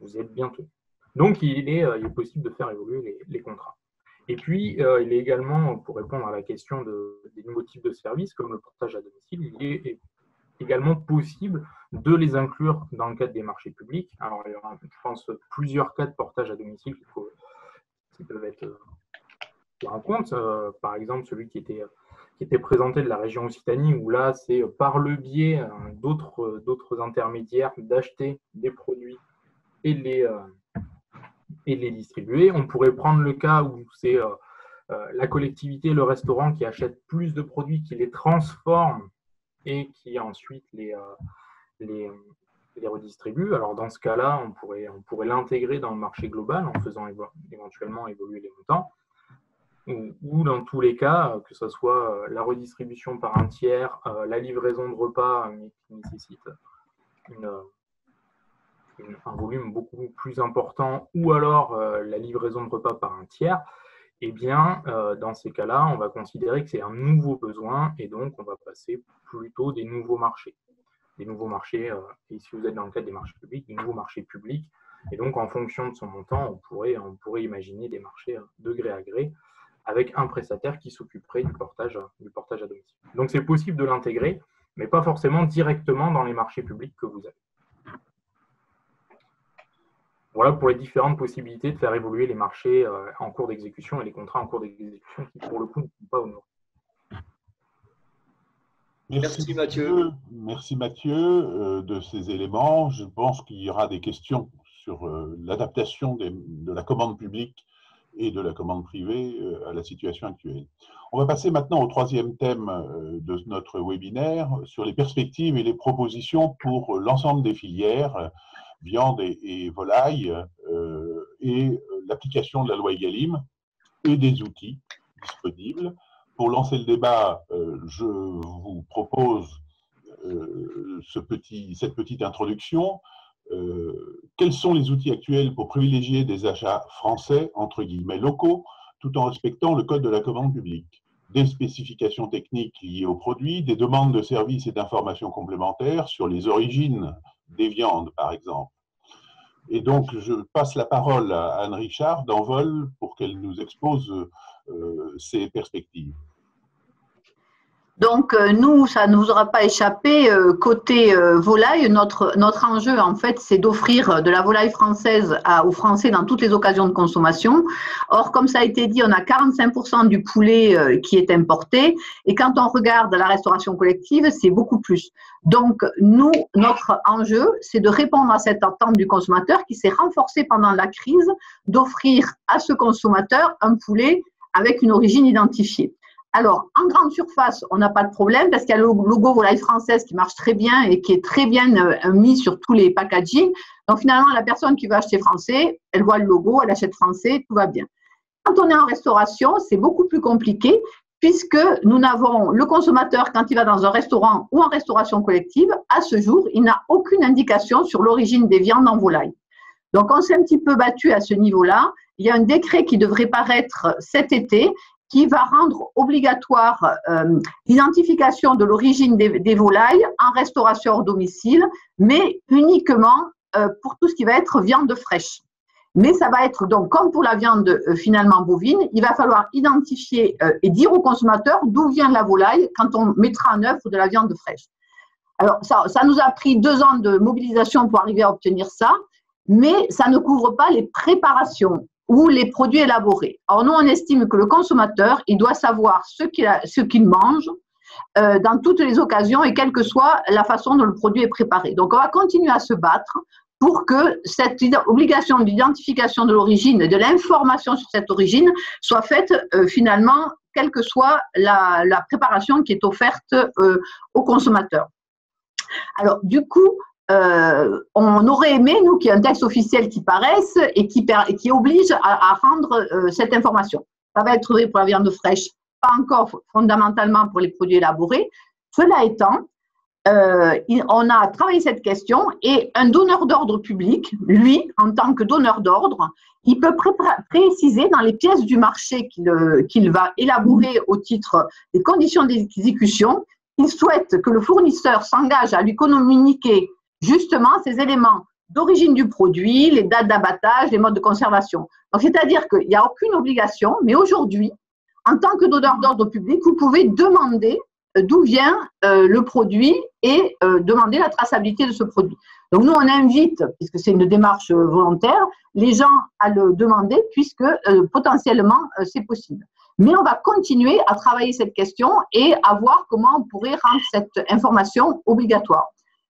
vous êtes bien tenu. Donc, il est possible de faire évoluer les contrats. Et puis, il est également, pour répondre à la question des nouveaux types de services, comme le portage à domicile, il est également possible de les inclure dans le cadre des marchés publics. Alors, il y aura, je pense, plusieurs cas de portage à domicile qui peuvent être en compte. Par exemple, celui qui était présenté de la région Occitanie, où là, c'est par le biais d'autres intermédiaires d'acheter des produits et de les distribuer. On pourrait prendre le cas où c'est la collectivité, le restaurant qui achète plus de produits, qui les transforme et qui ensuite les redistribue. Alors dans ce cas-là, on pourrait l'intégrer dans le marché global en faisant éventuellement évoluer les montants. Ou dans tous les cas, que ce soit la redistribution par un tiers, la livraison de repas, mais qui nécessite un volume beaucoup plus important, ou alors la livraison de repas par un tiers, eh bien, dans ces cas-là, on va considérer que c'est un nouveau besoin et donc on va passer plutôt des nouveaux marchés. Des nouveaux marchés, et si vous êtes dans le cadre des marchés publics, des nouveaux marchés publics. Et donc, en fonction de son montant, on pourrait imaginer des marchés de gré à gré avec un prestataire qui s'occuperait du portage à domicile. Donc, c'est possible de l'intégrer, mais pas forcément directement dans les marchés publics que vous avez. Voilà pour les différentes possibilités de faire évoluer les marchés en cours d'exécution et les contrats en cours d'exécution qui, pour le coup, ne sont pas honorés. Merci Mathieu. Merci Mathieu de ces éléments. Je pense qu'il y aura des questions sur l'adaptation de la commande publique et de la commande privée à la situation actuelle. On va passer maintenant au troisième thème de notre webinaire sur les perspectives et les propositions pour l'ensemble des filières, viande et volaille, et l'application de la loi Egalim et des outils disponibles. Pour lancer le débat, je vous propose cette petite introduction. Quels sont les outils actuels pour privilégier des achats français, entre guillemets locaux, tout en respectant le code de la commande publique? Des spécifications techniques liées aux produits, des demandes de services et d'informations complémentaires sur les origines des viandes, par exemple. Et donc, je passe la parole à Anne Richard d'Envol pour qu'elle nous expose ces perspectives. Donc, nous, ça ne vous aura pas échappé, côté volaille, notre enjeu, en fait, c'est d'offrir de la volaille française aux Français dans toutes les occasions de consommation. Or, comme ça a été dit, on a 45% du poulet qui est importé, et quand on regarde la restauration collective, c'est beaucoup plus. Donc, nous, notre enjeu, c'est de répondre à cette attente du consommateur qui s'est renforcée pendant la crise, d'offrir à ce consommateur un poulet avec une origine identifiée. Alors, en grande surface, on n'a pas de problème parce qu'il y a le logo volaille française qui marche très bien et qui est très bien mis sur tous les packaging. Donc, finalement, la personne qui veut acheter français, elle voit le logo, elle achète français, tout va bien. Quand on est en restauration, c'est beaucoup plus compliqué puisque nous n'avons le consommateur, quand il va dans un restaurant ou en restauration collective, à ce jour, il n'a aucune indication sur l'origine des viandes en volaille. Donc, on s'est un petit peu battu à ce niveau-là. Il y a un décret qui devrait paraître cet été qui va rendre obligatoire l'identification de l'origine des volailles en restauration hors domicile, mais uniquement pour tout ce qui va être viande fraîche. Mais ça va être donc comme pour la viande finalement bovine, il va falloir identifier et dire au consommateur d'où vient la volaille quand on mettra en œuvre de la viande fraîche. Alors ça nous a pris 2 ans de mobilisation pour arriver à obtenir ça, mais ça ne couvre pas les préparations ou les produits élaborés. Or, nous, on estime que le consommateur, il doit savoir ce qu'il mange dans toutes les occasions et quelle que soit la façon dont le produit est préparé. Donc, on va continuer à se battre pour que cette obligation d'identification de l'origine et de l'information sur cette origine soit faite finalement, quelle que soit la préparation qui est offerte au consommateur. Alors, du coup, on aurait aimé, nous, qu'il y ait un texte officiel qui paraisse et qui oblige à rendre cette information. Ça va être vrai pour la viande fraîche, pas encore fondamentalement pour les produits élaborés. Cela étant, on a travaillé cette question et un donneur d'ordre public, lui, en tant que donneur d'ordre, il peut préciser dans les pièces du marché qu'il va élaborer au titre des conditions d'exécution, il souhaite que le fournisseur s'engage à lui communiquer justement ces éléments d'origine du produit, les dates d'abattage, les modes de conservation. Donc, c'est-à-dire qu'il n'y a aucune obligation, mais aujourd'hui, en tant que donneur d'ordre public, vous pouvez demander d'où vient le produit et demander la traçabilité de ce produit. Donc, nous, on invite, puisque c'est une démarche volontaire, les gens à le demander puisque potentiellement, c'est possible. Mais on va continuer à travailler cette question et à voir comment on pourrait rendre cette information obligatoire.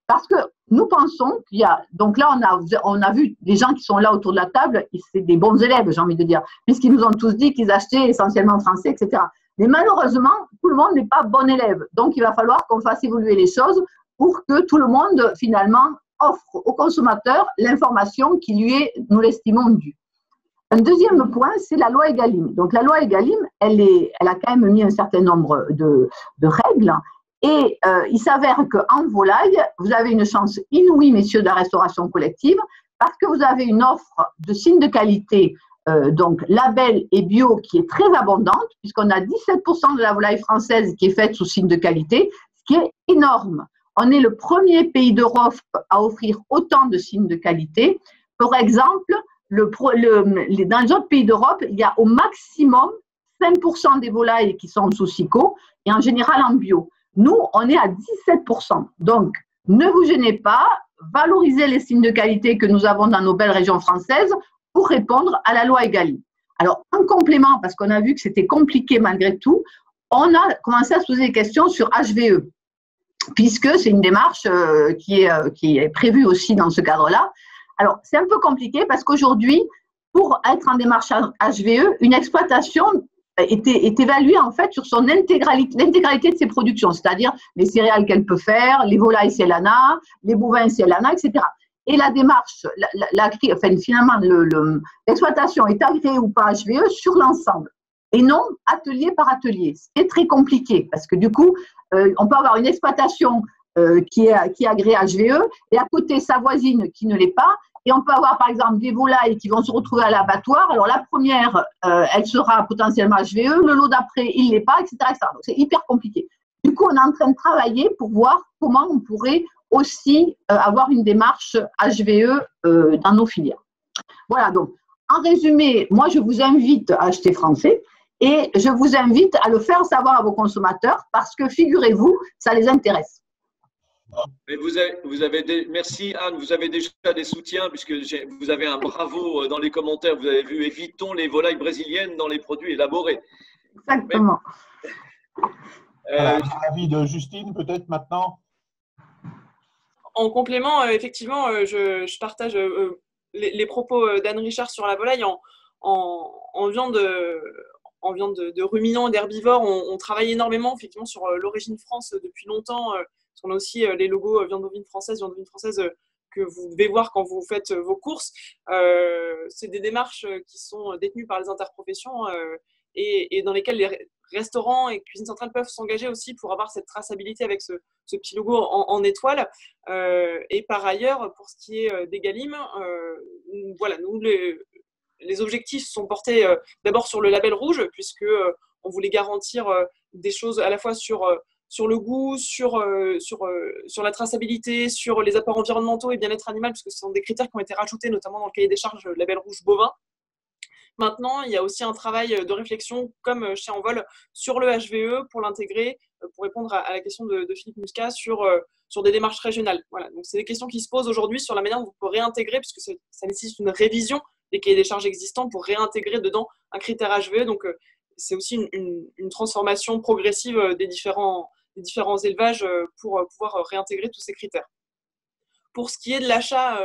Parce que nous pensons qu'il y a… Donc là, on a vu des gens qui sont là autour de la table, c'est des bons élèves, j'ai envie de dire, puisqu'ils nous ont tous dit qu'ils achetaient essentiellement français, etc. Mais malheureusement, tout le monde n'est pas bon élève. Donc, il va falloir qu'on fasse évoluer les choses pour que tout le monde, finalement, offre au consommateur l'information qui lui est, nous l'estimons, due. Un deuxième point, c'est la loi Egalim. Donc, la loi Egalim, elle a quand même mis un certain nombre de règles. Et il s'avère qu'en volaille, vous avez une chance inouïe, messieurs de la restauration collective, parce que vous avez une offre de signes de qualité, donc label et bio, qui est très abondante, puisqu'on a 17% de la volaille française qui est faite sous signe de qualité, ce qui est énorme. On est le premier pays d'Europe à offrir autant de signes de qualité. Par exemple, dans les autres pays d'Europe, il y a au maximum 5% des volailles qui sont sous SICO et en général en bio. Nous, on est à 17%. Donc, ne vous gênez pas, valorisez les signes de qualité que nous avons dans nos belles régions françaises pour répondre à la loi Egalim. Alors, en complément, parce qu'on a vu que c'était compliqué malgré tout, on a commencé à se poser des questions sur HVE, puisque c'est une démarche qui est prévue aussi dans ce cadre-là. Alors, c'est un peu compliqué parce qu'aujourd'hui, pour être en démarche HVE, une exploitation est évaluée en fait sur son l'intégralité de ses productions, c'est-à-dire les céréales qu'elle peut faire, les volailles si elle en a, les bovins si elle en a, etc. Et la démarche, finalement, l'exploitation est agréée ou pas HVE sur l'ensemble, et non atelier par atelier. C'est très compliqué parce que du coup, on peut avoir une exploitation qui est agréée HVE et à côté sa voisine qui ne l'est pas. Et on peut avoir, par exemple, des volailles qui vont se retrouver à l'abattoir. Alors, la première, elle sera potentiellement HVE. Le lot d'après, il ne l'est pas, etc., etc. Donc, c'est hyper compliqué. Du coup, on est en train de travailler pour voir comment on pourrait aussi avoir une démarche HVE dans nos filières. Voilà, donc, en résumé, moi, je vous invite à acheter français et je vous invite à le faire savoir à vos consommateurs parce que, figurez-vous, ça les intéresse. Mais merci Anne, vous avez déjà des soutiens puisque vous avez un bravo dans les commentaires, vous avez vu, évitons les volailles brésiliennes dans les produits élaborés. Exactement. L'avis de Justine peut-être maintenant. En complément, effectivement, je partage les propos d'Anne Richard sur la volaille en viande de ruminants, d'herbivores. On travaille énormément effectivement sur l'origine France depuis longtemps. Parce qu'on a aussi les logos viande bovine française que vous devez voir quand vous faites vos courses. C'est des démarches qui sont détenues par les interprofessions et dans lesquelles les restaurants et cuisines centrales peuvent s'engager aussi pour avoir cette traçabilité avec ce petit logo en étoile. Et par ailleurs, pour ce qui est d'Egalim, voilà, nous, les objectifs sont portés d'abord sur le label rouge, puisque on voulait garantir des choses à la fois sur le goût, sur la traçabilité, sur les apports environnementaux et bien-être animal, puisque ce sont des critères qui ont été rajoutés notamment dans le cahier des charges label rouge bovin. Maintenant, il y a aussi un travail de réflexion, comme chez Envol, sur le HVE pour l'intégrer, pour répondre à la question de Philippe Muscat sur des démarches régionales. Voilà. Donc, c'est des questions qui se posent aujourd'hui sur la manière dont on peut réintégrer, puisque ça nécessite une révision des cahiers des charges existants pour réintégrer dedans un critère HVE. Donc, c'est aussi une transformation progressive des différents élevages pour pouvoir réintégrer tous ces critères. Pour ce qui est de l'achat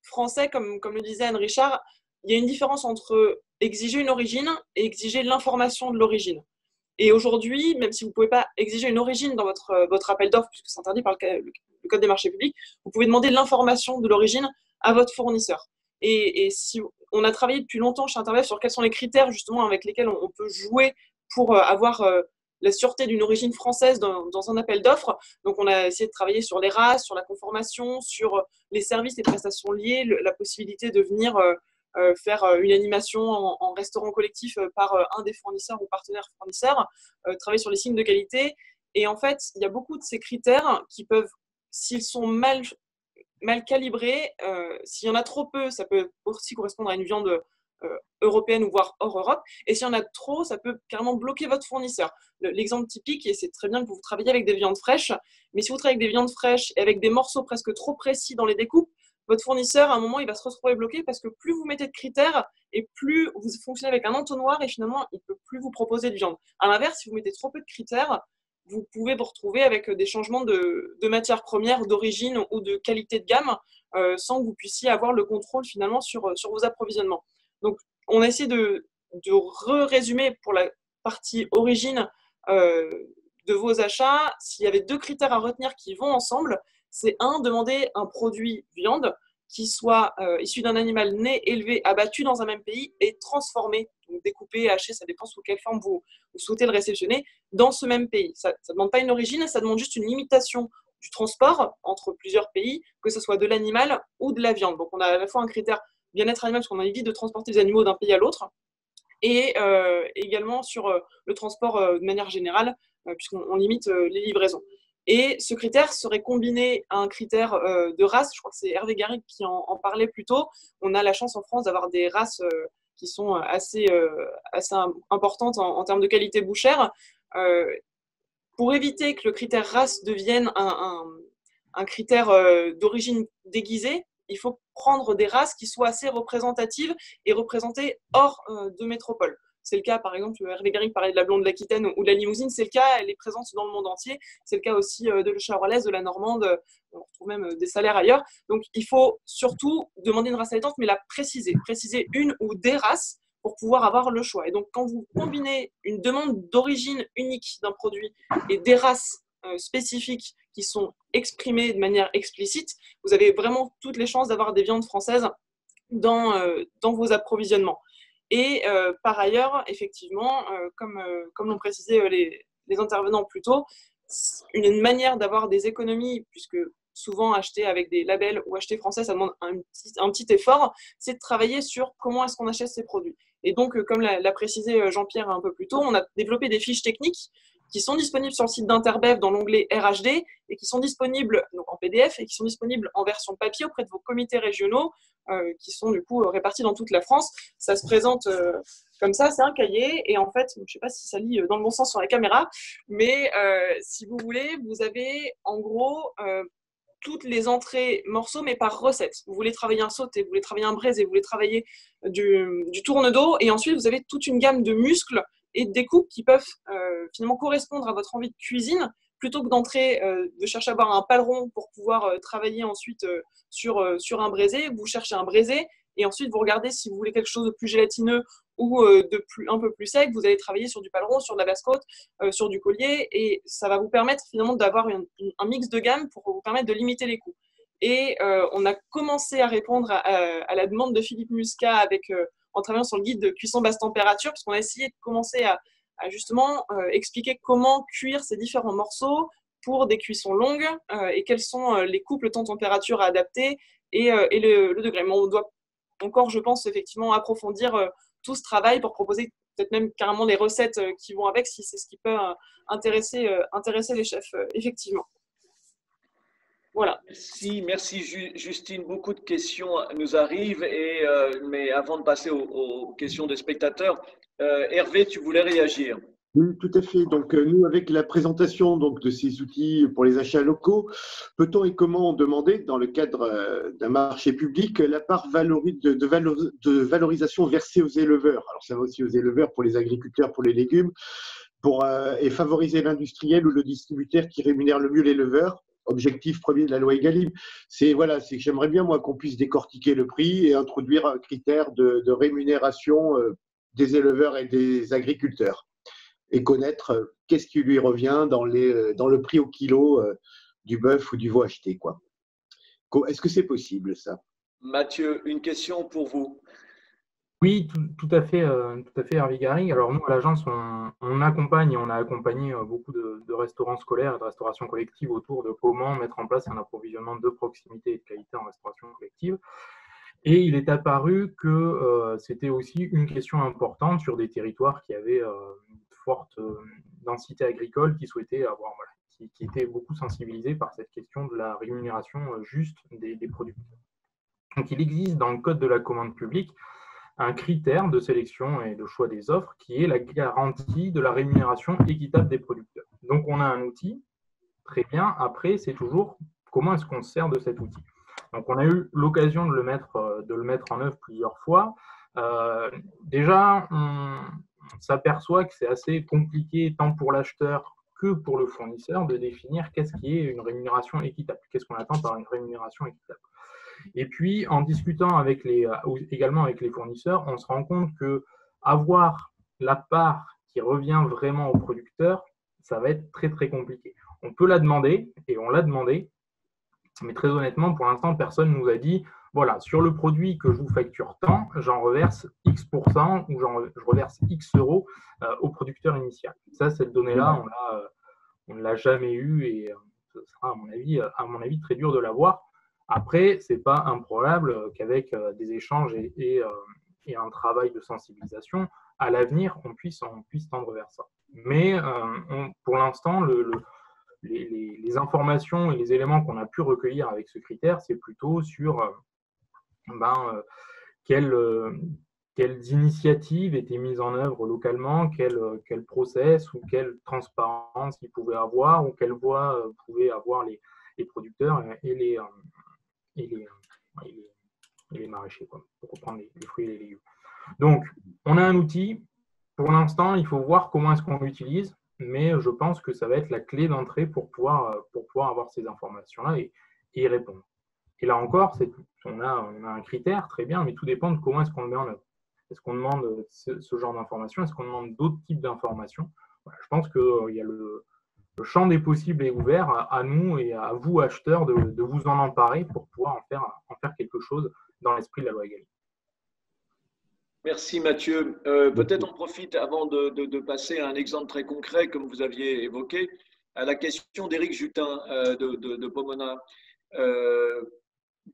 français, comme le disait Anne Richard, il y a une différence entre exiger une origine et exiger l'information de l'origine. Et aujourd'hui, même si vous ne pouvez pas exiger une origine dans votre appel d'offres, puisque c'est interdit par le Code des marchés publics, vous pouvez demander l'information de l'origine à votre fournisseur. Et si on a travaillé depuis longtemps chez Interbev sur quels sont les critères justement avec lesquels on peut jouer pour avoir la sûreté d'une origine française dans un appel d'offres. Donc, on a essayé de travailler sur les races, sur la conformation, sur les services, les prestations liées, la possibilité de venir faire une animation en restaurant collectif par un des fournisseurs ou partenaires fournisseurs, travailler sur les signes de qualité. Et en fait, il y a beaucoup de ces critères qui peuvent, s'ils sont mal calibrés, s'il y en a trop peu, ça peut aussi correspondre à une viande européenne ou voire hors Europe. Et s'il y en a trop, ça peut carrément bloquer votre fournisseur. L'exemple typique, et c'est très bien que vous travaillez avec des viandes fraîches, mais si vous travaillez avec des viandes fraîches et avec des morceaux presque trop précis dans les découpes, votre fournisseur, à un moment, il va se retrouver bloqué parce que plus vous mettez de critères et plus vous fonctionnez avec un entonnoir et finalement, il ne peut plus vous proposer de viande. À l'inverse, si vous mettez trop peu de critères, vous pouvez vous retrouver avec des changements de matières premières, d'origine ou de qualité de gamme, sans que vous puissiez avoir le contrôle finalement sur vos approvisionnements. Donc, on a essayé de résumer pour la partie origine de vos achats. S'il y avait 2 critères à retenir qui vont ensemble, c'est demander un produit viande qui soit issu d'un animal né, élevé, abattu dans un même pays et transformé, donc découpé, haché, ça dépend sous quelle forme vous souhaitez le réceptionner, dans ce même pays. Ça ne demande pas une origine, ça demande juste une limitation du transport entre plusieurs pays, que ce soit de l'animal ou de la viande. Donc on a à la fois un critère bien-être animal, parce qu'on évite de transporter les animaux d'un pays à l'autre, et également sur le transport de manière générale, puisqu'on limite les livraisons. Et ce critère serait combiné à un critère de race. Je crois que c'est Hervé Garrigue qui en parlait plus tôt. On a la chance en France d'avoir des races qui sont assez importantes en termes de qualité bouchère. Pour éviter que le critère race devienne un critère d'origine déguisée, il faut prendre des races qui soient assez représentatives et représentées hors de métropole. C'est le cas, par exemple, Hervé Garrigue parlait de la blonde de l'Aquitaine ou de la Limousine, c'est le cas, elle est présente dans le monde entier. C'est le cas aussi de la Charolaise, de la Normande, on retrouve même des salaires ailleurs. Donc, il faut surtout demander une race allaitante, mais la préciser une ou des races pour pouvoir avoir le choix. Et donc, quand vous combinez une demande d'origine unique d'un produit et des races spécifiques qui sont exprimées de manière explicite, vous avez vraiment toutes les chances d'avoir des viandes françaises dans vos approvisionnements. Et par ailleurs, effectivement, comme l'ont précisé les intervenants plus tôt, une manière d'avoir des économies, puisque souvent acheter avec des labels ou acheter français, ça demande un petit effort, c'est de travailler sur comment est-ce qu'on achète ces produits. Et donc, comme l'a précisé Jean-Pierre un peu plus tôt, on a développé des fiches techniques qui sont disponibles sur le site d'Interbev dans l'onglet RHD et qui sont disponibles donc en PDF et qui sont disponibles en version papier auprès de vos comités régionaux qui sont du coup répartis dans toute la France. Ça se présente comme ça, c'est un cahier et en fait, je ne sais pas si ça lit dans le bon sens sur la caméra, mais si vous voulez, vous avez en gros toutes les entrées morceaux, mais par recette. Vous voulez travailler un sauté, vous voulez travailler un braisé, vous voulez travailler du tourne-dos et ensuite vous avez toute une gamme de muscles et de découpes qui peuvent finalement correspondre à votre envie de cuisine, plutôt que d'entrer, de chercher à avoir un paleron pour pouvoir travailler ensuite sur un braisé. Vous cherchez un braisé et ensuite vous regardez si vous voulez quelque chose de plus gélatineux ou un peu plus sec. Vous allez travailler sur du paleron, sur de la basse-côte, sur du collier et ça va vous permettre finalement d'avoir un mix de gamme pour vous permettre de limiter les coûts. Et on a commencé à répondre à la demande de Philippe Muscat en travaillant sur le guide de cuisson basse température, parce qu'on a essayé de commencer à justement expliquer comment cuire ces différents morceaux pour des cuissons longues et quels sont les couples temps-température à adapter et le degré. Mais on doit encore, je pense, effectivement approfondir tout ce travail pour proposer peut-être même carrément les recettes qui vont avec, si c'est ce qui peut intéresser les chefs, effectivement. Voilà. Merci Justine. Beaucoup de questions nous arrivent, mais avant de passer aux questions des spectateurs, Hervé, tu voulais réagir? Oui, tout à fait. Donc, nous, avec la présentation de ces outils pour les achats locaux, peut-on et comment demander, dans le cadre d'un marché public, la part de valorisation versée aux éleveurs? Alors, ça va aussi aux éleveurs, pour les agriculteurs, pour les légumes, et favoriser l'industriel ou le distributeur qui rémunère le mieux l'éleveur. Objectif premier de la loi Egalim, c'est que j'aimerais bien, moi, qu'on puisse décortiquer le prix et introduire un critère de rémunération des éleveurs et des agriculteurs et connaître qu'est-ce qui lui revient dans le prix au kilo du bœuf ou du veau acheté, quoi. Est-ce que c'est possible, ça? Mathieu, une question pour vous. Oui, tout à fait, Hervé Garrigue. Alors nous, à l'agence, on accompagne et on a accompagné beaucoup de restaurants scolaires et de restauration collective autour de comment mettre en place un approvisionnement de proximité et de qualité en restauration collective. Et il est apparu que c'était aussi une question importante sur des territoires qui avaient une forte densité agricole, qui souhaitaient avoir, qui étaient beaucoup sensibilisés par cette question de la rémunération juste des producteurs. Donc il existe dans le code de la commande publique un critère de sélection et de choix des offres qui est la garantie de la rémunération équitable des producteurs. Donc on a un outil, très bien. Après, c'est toujours comment est-ce qu'on se sert de cet outil. Donc on a eu l'occasion de le mettre en œuvre plusieurs fois. Déjà, on s'aperçoit que c'est assez compliqué tant pour l'acheteur que pour le fournisseur de définir qu'est-ce qui est une rémunération équitable, qu'est-ce qu'on attend par une rémunération équitable. Et puis, en discutant également avec les fournisseurs, on se rend compte que avoir la part qui revient vraiment au producteur, ça va être très, très compliqué. On peut la demander, et on l'a demandé, mais très honnêtement, pour l'instant, personne ne nous a dit, voilà, sur le produit que je vous facture tant, j'en reverse X% ou je reverse X euros au producteur initial. Ça, cette donnée-là, on ne l'a jamais eu et ce sera, à mon avis, très dur de l'avoir. Après, ce n'est pas improbable qu'avec des échanges et un travail de sensibilisation, à l'avenir, on puisse tendre vers ça. Mais pour l'instant, les informations et les éléments qu'on a pu recueillir avec ce critère, c'est plutôt sur quelles initiatives étaient mises en œuvre localement, quel process ou quelle transparence ils pouvaient avoir ou quelle voix pouvaient avoir les producteurs et les maraîchers, quoi, pour reprendre les fruits et les légumes. Donc, on a un outil. Pour l'instant, il faut voir comment est-ce qu'on l'utilise, mais je pense que ça va être la clé d'entrée pour pouvoir avoir ces informations-là et y répondre. Et là encore, on a un critère, très bien, mais tout dépend de comment est-ce qu'on le met en œuvre. Est-ce qu'on demande ce genre d'informations? Est-ce qu'on demande d'autres types d'informations? Voilà, je pense que le champ des possibles est ouvert à nous et à vous, acheteurs, de vous en emparer pour pouvoir en faire quelque chose dans l'esprit de la loi Egalim. Merci Mathieu. Peut-être on profite avant de passer à un exemple très concret, comme vous aviez évoqué, à la question d'Éric Jutin de Pomona.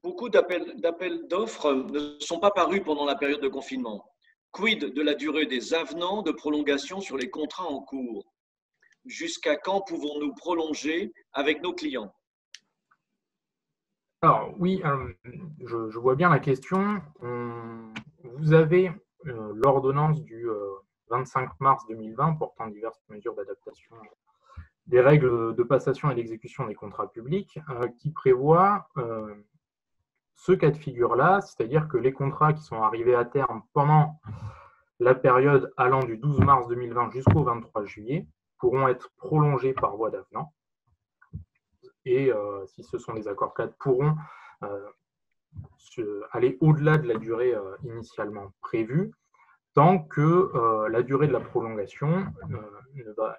Beaucoup d'appels d'offres ne sont pas parus pendant la période de confinement. Quid de la durée des avenants de prolongation sur les contrats en cours? Jusqu'à quand pouvons-nous prolonger avec nos clients? Alors oui, je vois bien la question. Vous avez l'ordonnance du 25 mars 2020 portant diverses mesures d'adaptation des règles de passation et d'exécution des contrats publics qui prévoit ce cas de figure-là, c'est-à-dire que les contrats qui sont arrivés à terme pendant la période allant du 12 mars 2020 jusqu'au 23 juillet pourront être prolongés par voie d'avenant. Et si ce sont des accords cadres, pourront aller au-delà de la durée initialement prévue, tant que la durée de la prolongation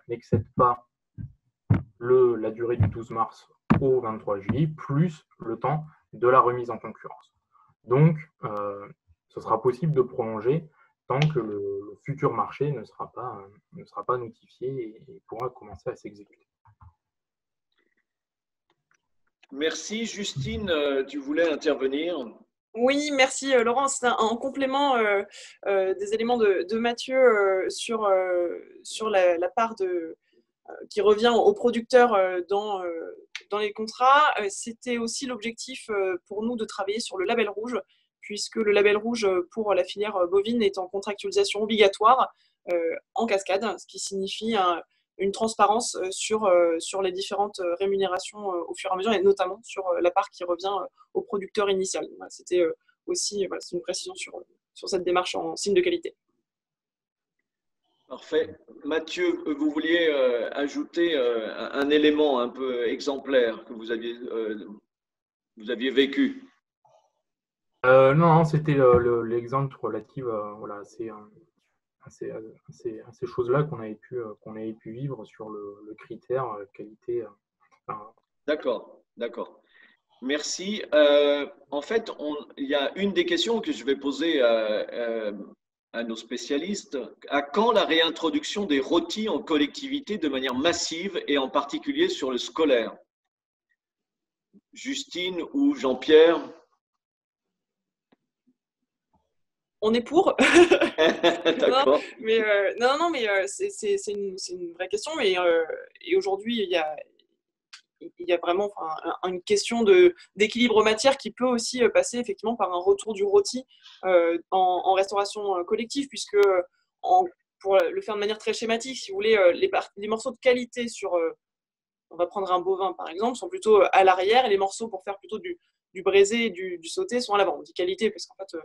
n'excède pas la durée du 12 mars au 23 juillet, plus le temps de la remise en concurrence. Donc, ce sera possible de prolonger tant que le futur marché ne sera pas notifié et pourra commencer à s'exécuter. Merci. Justine, tu voulais intervenir? Oui, merci Laurent. C'est un complément des éléments de Mathieu sur la part qui revient aux producteurs dans les contrats. C'était aussi l'objectif pour nous de travailler sur le label rouge, puisque le label rouge pour la filière bovine est en contractualisation obligatoire en cascade, ce qui signifie une transparence sur les différentes rémunérations au fur et à mesure, et notamment sur la part qui revient au producteur initial. C'était aussi c'est une précision sur cette démarche en signe de qualité. Parfait. Mathieu, vous vouliez ajouter un élément un peu exemplaire que vous aviez vécu? Non, c'était l'exemple relatif à ces choses-là qu'on avait pu vivre sur le critère qualité. D'accord. Merci. En fait, il y a une des questions que je vais poser à nos spécialistes. À quand la réintroduction des rôtis en collectivité de manière massive et en particulier sur le scolaire? Justine ou Jean-Pierre? On est pour. D'accord. Mais c'est une vraie question. Et aujourd'hui, il y a vraiment une question d'équilibre matière qui peut aussi passer effectivement par un retour du rôti en restauration collective, puisque pour le faire de manière très schématique, si vous voulez, les morceaux de qualité sur, on va prendre un bovin par exemple, sont plutôt à l'arrière, et les morceaux pour faire plutôt du braisé et du sauté sont à l'avant. On dit qualité parce qu'en fait,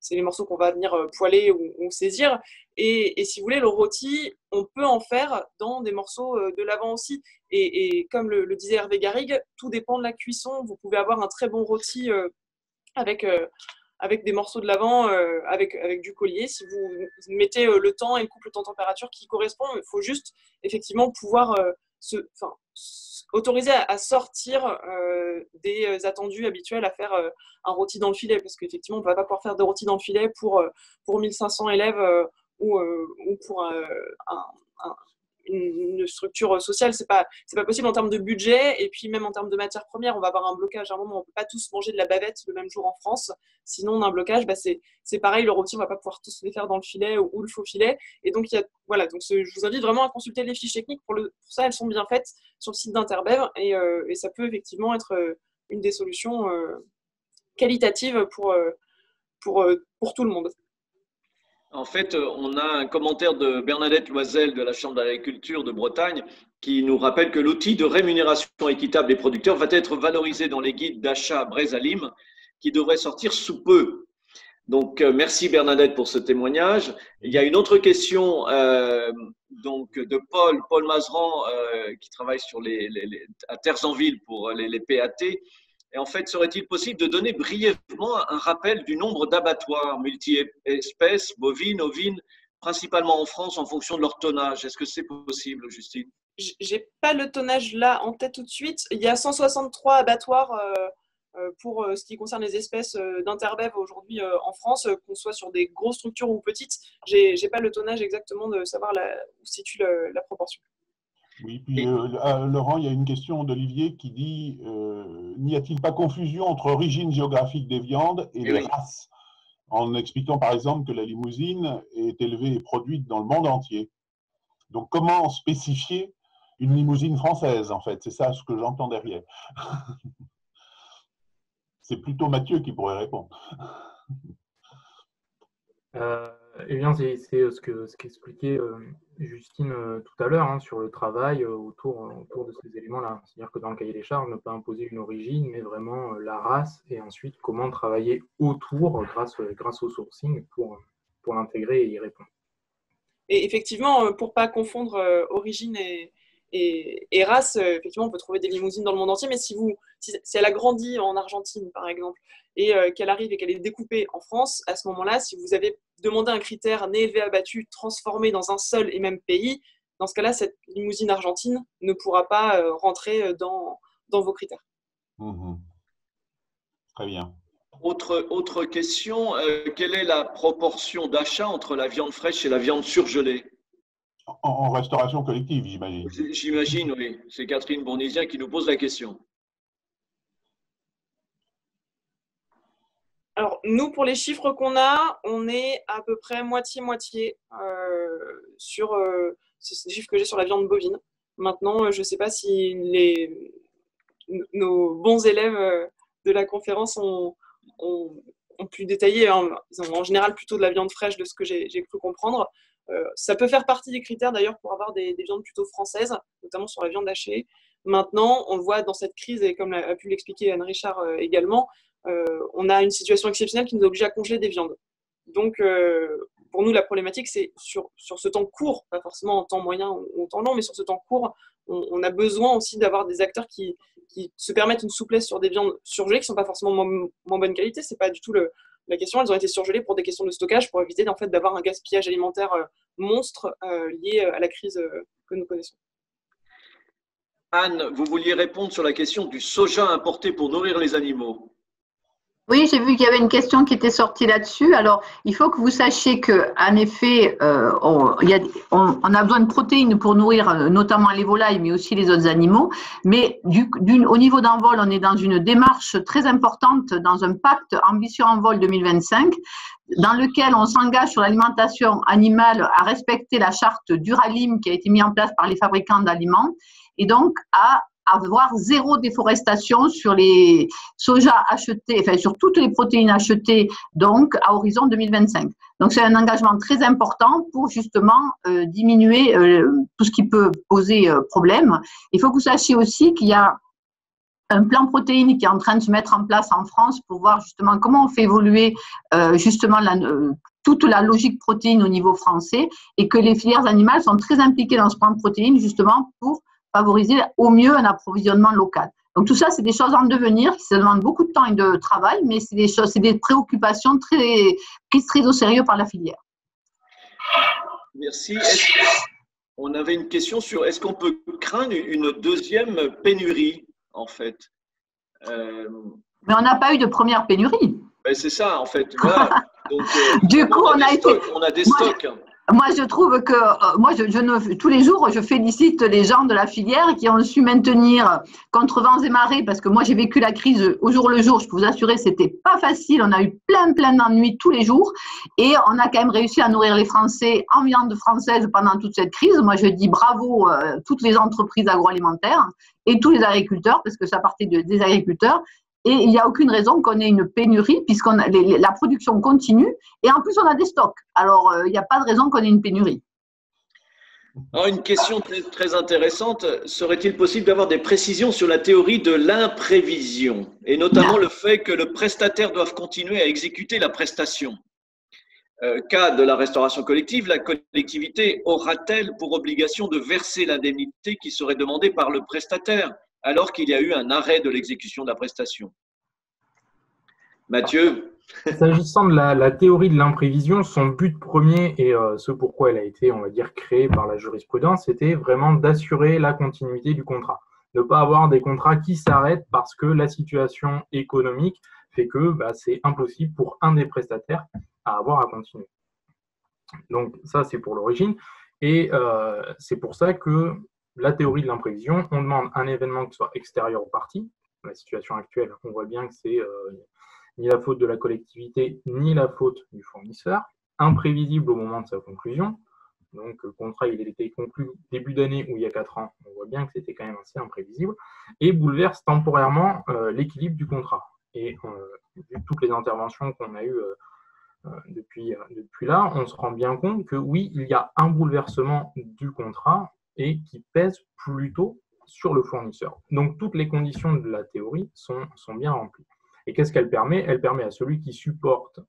les morceaux qu'on va venir poêler ou saisir. Et si vous voulez, le rôti, on peut en faire dans des morceaux de l'avant aussi. Et comme le disait Hervé Garrigue, tout dépend de la cuisson. Vous pouvez avoir un très bon rôti avec des morceaux de l'avant, avec du collier. Si vous mettez le temps et le couple temps-température qui correspond, il faut juste effectivement pouvoir autoriser à sortir des attendus habituels à faire un rôti dans le filet, parce qu'effectivement, on ne va pas pouvoir faire de rôti dans le filet pour 1500 élèves ou pour une structure sociale. C'est pas possible en termes de budget, et puis même en termes de matières premières, on va avoir un blocage. À un moment, on ne peut pas tous manger de la bavette le même jour en France, sinon on a un blocage. C'est pareil, le rôti, on ne va pas pouvoir tous les faire dans le filet ou le faux filet. Et donc, je vous invite vraiment à consulter les fiches techniques. Pour ça, elles sont bien faites sur le site d'Interbev, et ça peut effectivement être une des solutions qualitatives pour tout le monde. En fait, on a un commentaire de Bernadette Loisel de la Chambre d'agriculture de Bretagne qui nous rappelle que l'outil de rémunération équitable des producteurs va être valorisé dans les guides d'achat Brésalim qui devraient sortir sous peu. Donc, merci Bernadette pour ce témoignage. Il y a une autre question de Paul Mazeran qui travaille à Terzanville pour les PAT. Et en fait, serait-il possible de donner brièvement un rappel du nombre d'abattoirs multi-espèces, bovines, ovines, principalement en France, en fonction de leur tonnage? Est-ce que c'est possible, Justine? J'ai pas le tonnage là en tête tout de suite. Il y a 163 abattoirs pour ce qui concerne les espèces d'Interbev aujourd'hui en France, qu'on soit sur des grosses structures ou petites. J'ai pas le tonnage exactement de savoir où se situe la proportion. Oui, puis Laurent, il y a une question d'Olivier qui dit n'y a-t-il pas confusion entre origine géographique des viandes et les races, en expliquant par exemple que la limousine est élevée et produite dans le monde entier. Donc comment spécifier une limousine française en fait? C'est ça ce que j'entends derrière. C'est plutôt Mathieu qui pourrait répondre. Eh bien, c'est ce qu'expliquait Justine tout à l'heure sur le travail autour de ces éléments-là. C'est-à-dire que dans le cahier des charges, ne pas imposer une origine, mais vraiment la race, et ensuite comment travailler autour grâce au sourcing pour l'intégrer et y répondre. Et effectivement, pour ne pas confondre origine et race, effectivement, on peut trouver des limousines dans le monde entier, mais si elle a grandi en Argentine, par exemple, et qu'elle arrive et qu'elle est découpée en France, à ce moment-là, si vous avez demandé un critère né, élevé, abattu, transformé dans un seul et même pays, dans ce cas-là, cette limousine argentine ne pourra pas rentrer dans vos critères. Mmh. Très bien. Autre question, quelle est la proportion d'achat entre la viande fraîche et la viande surgelée? En restauration collective, j'imagine. J'imagine, oui. C'est Catherine Bournisien qui nous pose la question. Alors, nous, pour les chiffres qu'on a, on est à peu près moitié-moitié sur c'est les chiffres que j'ai sur la viande bovine. Maintenant, je ne sais pas si nos bons élèves de la conférence ont pu détailler. Ils ont en général plutôt de la viande fraîche, de ce que j'ai cru comprendre. Ça peut faire partie des critères d'ailleurs pour avoir des viandes plutôt françaises, notamment sur la viande hachée. Maintenant, on le voit dans cette crise, et comme a pu l'expliquer Anne Richard également, on a une situation exceptionnelle qui nous oblige à congeler des viandes. Donc, pour nous, la problématique, c'est sur ce temps court, pas forcément en temps moyen ou en temps long, mais sur ce temps court, on a besoin aussi d'avoir des acteurs qui se permettent une souplesse sur des viandes surgelées qui ne sont pas forcément moins bonne qualité. Ce n'est pas du tout la question. Elles ont été surgelées pour des questions de stockage, pour éviter en fait, d'avoir un gaspillage alimentaire monstre lié à la crise que nous connaissons. Anne, vous vouliez répondre sur la question du soja importé pour nourrir les animaux. Oui, j'ai vu qu'il y avait une question qui était sortie là-dessus. Alors, il faut que vous sachiez qu'en effet, on a besoin de protéines pour nourrir notamment les volailles, mais aussi les autres animaux. Mais au niveau d'Envol, on est dans une démarche très importante, dans un pacte Ambition Envol 2025, dans lequel on s'engage sur l'alimentation animale à respecter la charte d'Uralim qui a été mise en place par les fabricants d'aliments, et donc à avoir zéro déforestation sur les sojas achetés, enfin sur toutes les protéines achetées, donc à horizon 2025. Donc c'est un engagement très important pour justement diminuer tout ce qui peut poser problème. Il faut que vous sachiez aussi qu'il y a un plan protéines qui est en train de se mettre en place en France pour voir justement comment on fait évoluer justement toute la logique protéine au niveau français, et que les filières animales sont très impliquées dans ce plan de protéines justement pour favoriser au mieux un approvisionnement local. Donc tout ça, c'est des choses en devenir qui se demandent beaucoup de temps et de travail, mais c'est des préoccupations prises très au sérieux par la filière. Merci. On avait une question sur est-ce qu'on peut craindre une deuxième pénurie, en fait? Mais on n'a pas eu de première pénurie. Ben c'est ça, en fait. Voilà. Donc, du coup, on a des stocks. Moi, je trouve que tous les jours, je félicite les gens de la filière qui ont su maintenir contre vents et marées, parce que moi, j'ai vécu la crise au jour le jour. Je peux vous assurer, c'était pas facile. On a eu plein d'ennuis tous les jours, et on a quand même réussi à nourrir les Français en viande française pendant toute cette crise. Moi, je dis bravo toutes les entreprises agroalimentaires et tous les agriculteurs, parce que ça partait des agriculteurs. Et il n'y a aucune raison qu'on ait une pénurie, la production continue, et en plus on a des stocks. Alors il n'y a pas de raison qu'on ait une pénurie. Alors, une question très intéressante, serait-il possible d'avoir des précisions sur la théorie de l'imprévision, et notamment le fait que le prestataire doive continuer à exécuter la prestation? Cas de la restauration collective, la collectivité aura-t-elle pour obligation de verser l'indemnité qui serait demandée par le prestataire alors qu'il y a eu un arrêt de l'exécution de la prestation? Mathieu? S'agissant de la théorie de l'imprévision, son but premier et ce pourquoi elle a été, on va dire, créée par la jurisprudence, c'était vraiment d'assurer la continuité du contrat. Ne pas avoir des contrats qui s'arrêtent parce que la situation économique fait que c'est impossible pour un des prestataires à avoir à continuer. Donc ça, c'est pour l'origine. Et c'est pour ça que la théorie de l'imprévision, on demande un événement qui soit extérieur aux parties. La situation actuelle, on voit bien que c'est ni la faute de la collectivité, ni la faute du fournisseur, imprévisible au moment de sa conclusion. Donc le contrat, il a été conclu début d'année ou il y a 4 ans, on voit bien que c'était quand même assez imprévisible, et bouleverse temporairement l'équilibre du contrat. Et vu toutes les interventions qu'on a eues depuis là, on se rend bien compte que oui, il y a un bouleversement du contrat et qui pèse plutôt sur le fournisseur. Donc, toutes les conditions de la théorie sont bien remplies. Et qu'est-ce qu'elle permet? Elle permet à celui qui supporte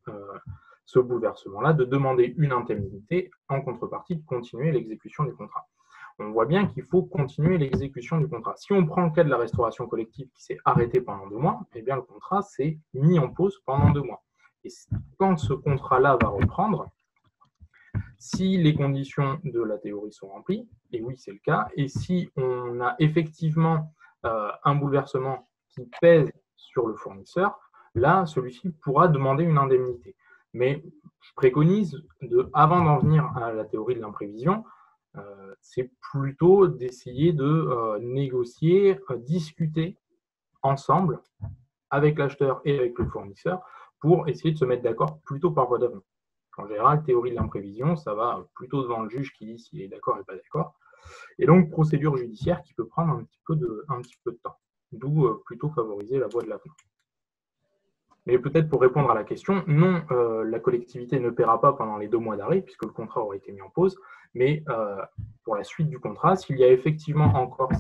ce bouleversement-là de demander une indemnité en contrepartie de continuer l'exécution du contrat. On voit bien qu'il faut continuer l'exécution du contrat. Si on prend le cas de la restauration collective qui s'est arrêtée pendant 2 mois, eh bien, le contrat s'est mis en pause pendant 2 mois. Et quand ce contrat-là va reprendre, si les conditions de la théorie sont remplies, et oui, c'est le cas, et si on a effectivement un bouleversement qui pèse sur le fournisseur, là, celui-ci pourra demander une indemnité. Mais je préconise, avant d'en venir à la théorie de l'imprévision, c'est plutôt d'essayer de négocier, discuter ensemble avec l'acheteur et avec le fournisseur pour essayer de se mettre d'accord plutôt par voie d'avenant. En général, théorie de l'imprévision, ça va plutôt devant le juge qui dit s'il est d'accord et pas d'accord. Et donc, procédure judiciaire qui peut prendre un petit peu de temps. D'où plutôt favoriser la voie de l'avenant. Mais peut-être pour répondre à la question, non, la collectivité ne paiera pas pendant les 2 mois d'arrêt puisque le contrat aura été mis en pause. Mais pour la suite du contrat, s'il y a effectivement encore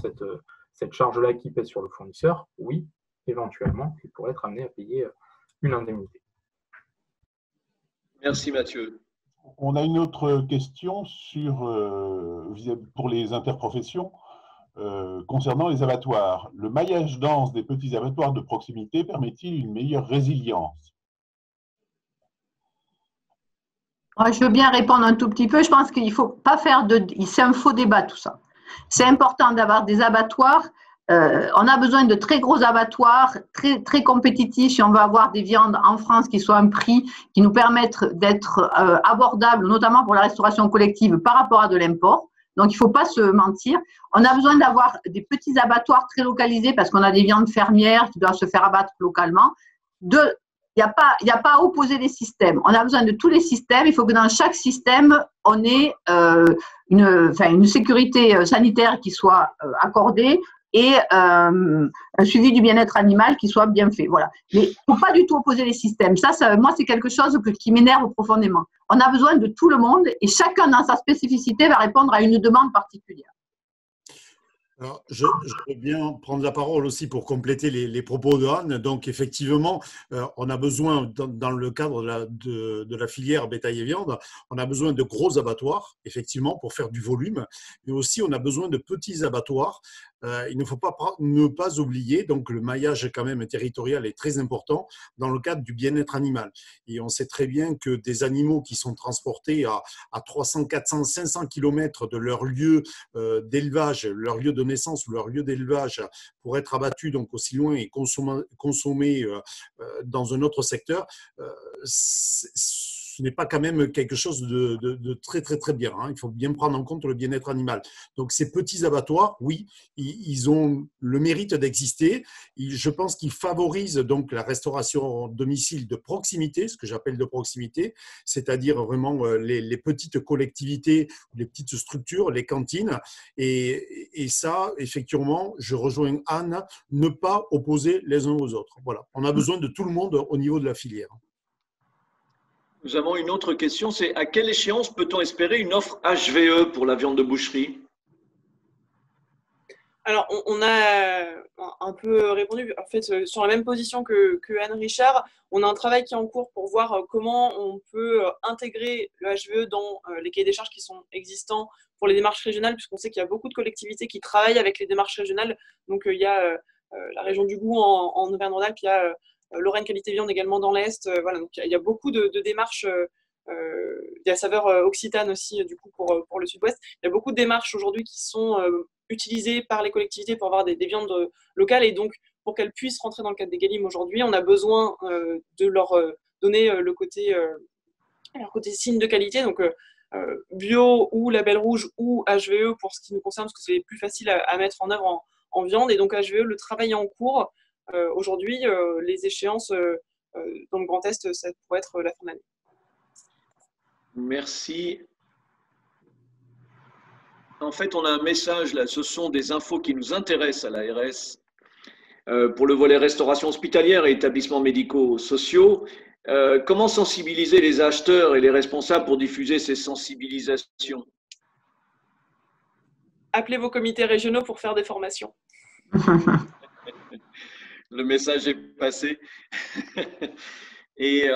cette charge-là qui pèse sur le fournisseur, oui, éventuellement, il pourrait être amené à payer une indemnité. Merci Mathieu. On a une autre question pour les interprofessions concernant les abattoirs. Le maillage dense des petits abattoirs de proximité permet-il une meilleure résilience? Je veux bien répondre un tout petit peu. Je pense qu'il ne faut pas faire c'est un faux débat tout ça. C'est important d'avoir des abattoirs. On a besoin de très gros abattoirs, très compétitifs si on veut avoir des viandes en France qui soient à un prix qui nous permettent d'être abordables, notamment pour la restauration collective par rapport à de l'import. Donc, il ne faut pas se mentir. On a besoin d'avoir des petits abattoirs très localisés parce qu'on a des viandes fermières qui doivent se faire abattre localement. Il n'y a pas à opposer les systèmes. On a besoin de tous les systèmes. Il faut que dans chaque système, on ait une sécurité sanitaire qui soit accordée et un suivi du bien-être animal qui soit bien fait. Voilà. Mais il ne faut pas du tout opposer les systèmes. Moi, c'est quelque chose qui m'énerve profondément. On a besoin de tout le monde et chacun dans sa spécificité va répondre à une demande particulière. Alors, je veux bien prendre la parole aussi pour compléter les propos de Anne. Donc, effectivement, on a besoin, dans le cadre de la filière bétail et viande, on a besoin de gros abattoirs, effectivement, pour faire du volume, mais aussi on a besoin de petits abattoirs. Il ne faut ne pas oublier, donc le maillage quand même territorial est très important dans le cadre du bien-être animal. Et on sait très bien que des animaux qui sont transportés à 300, 400, 500 km de leur lieu d'élevage, leur lieu de naissance ou leur lieu d'élevage pour être abattus donc aussi loin et consommés dans un autre secteur, ce n'est pas quand même quelque chose de très, très, très bien. Il faut bien prendre en compte le bien-être animal. Donc, ces petits abattoirs, oui, ils ont le mérite d'exister. Je pense qu'ils favorisent donc la restauration domicile de proximité, ce que j'appelle de proximité, c'est-à-dire vraiment les petites collectivités, les petites structures, les cantines. Et ça, effectivement, je rejoins Anne, ne pas opposer les uns aux autres. Voilà. On a besoin de tout le monde au niveau de la filière. Nous avons une autre question, c'est à quelle échéance peut-on espérer une offre HVE pour la viande de boucherie? Alors, on a un peu répondu, en fait, sur la même position que Anne Richard. On a un travail qui est en cours pour voir comment on peut intégrer le HVE dans les cahiers des charges qui sont existants pour les démarches régionales, puisqu'on sait qu'il y a beaucoup de collectivités qui travaillent avec les démarches régionales. Donc, il y a la région du Goût en Auvergne-Rhône-Alpes, il y a Lorraine Qualité Viande également dans l'Est. Voilà, donc il y a beaucoup de démarches. Il y a Saveur Occitane aussi, du coup, pour le Sud-Ouest. Il y a beaucoup de démarches aujourd'hui qui sont utilisées par les collectivités pour avoir des viandes locales. Et donc, pour qu'elles puissent rentrer dans le cadre des Galim aujourd'hui, on a besoin de leur donner leur côté signe de qualité. Donc, bio ou label rouge ou HVE pour ce qui nous concerne, parce que c'est plus facile à mettre en œuvre en viande. Et donc, HVE, le travail est en cours. Aujourd'hui, les échéances dans le Grand Est, ça pourrait être la fin de l'année. Merci. En fait, on a un message là, ce sont des infos qui nous intéressent à l'ARS pour le volet restauration hospitalière et établissements médico-sociaux. Comment sensibiliser les acheteurs et les responsables pour diffuser ces sensibilisations? Appelez vos comités régionaux pour faire des formations. Le message est passé. Et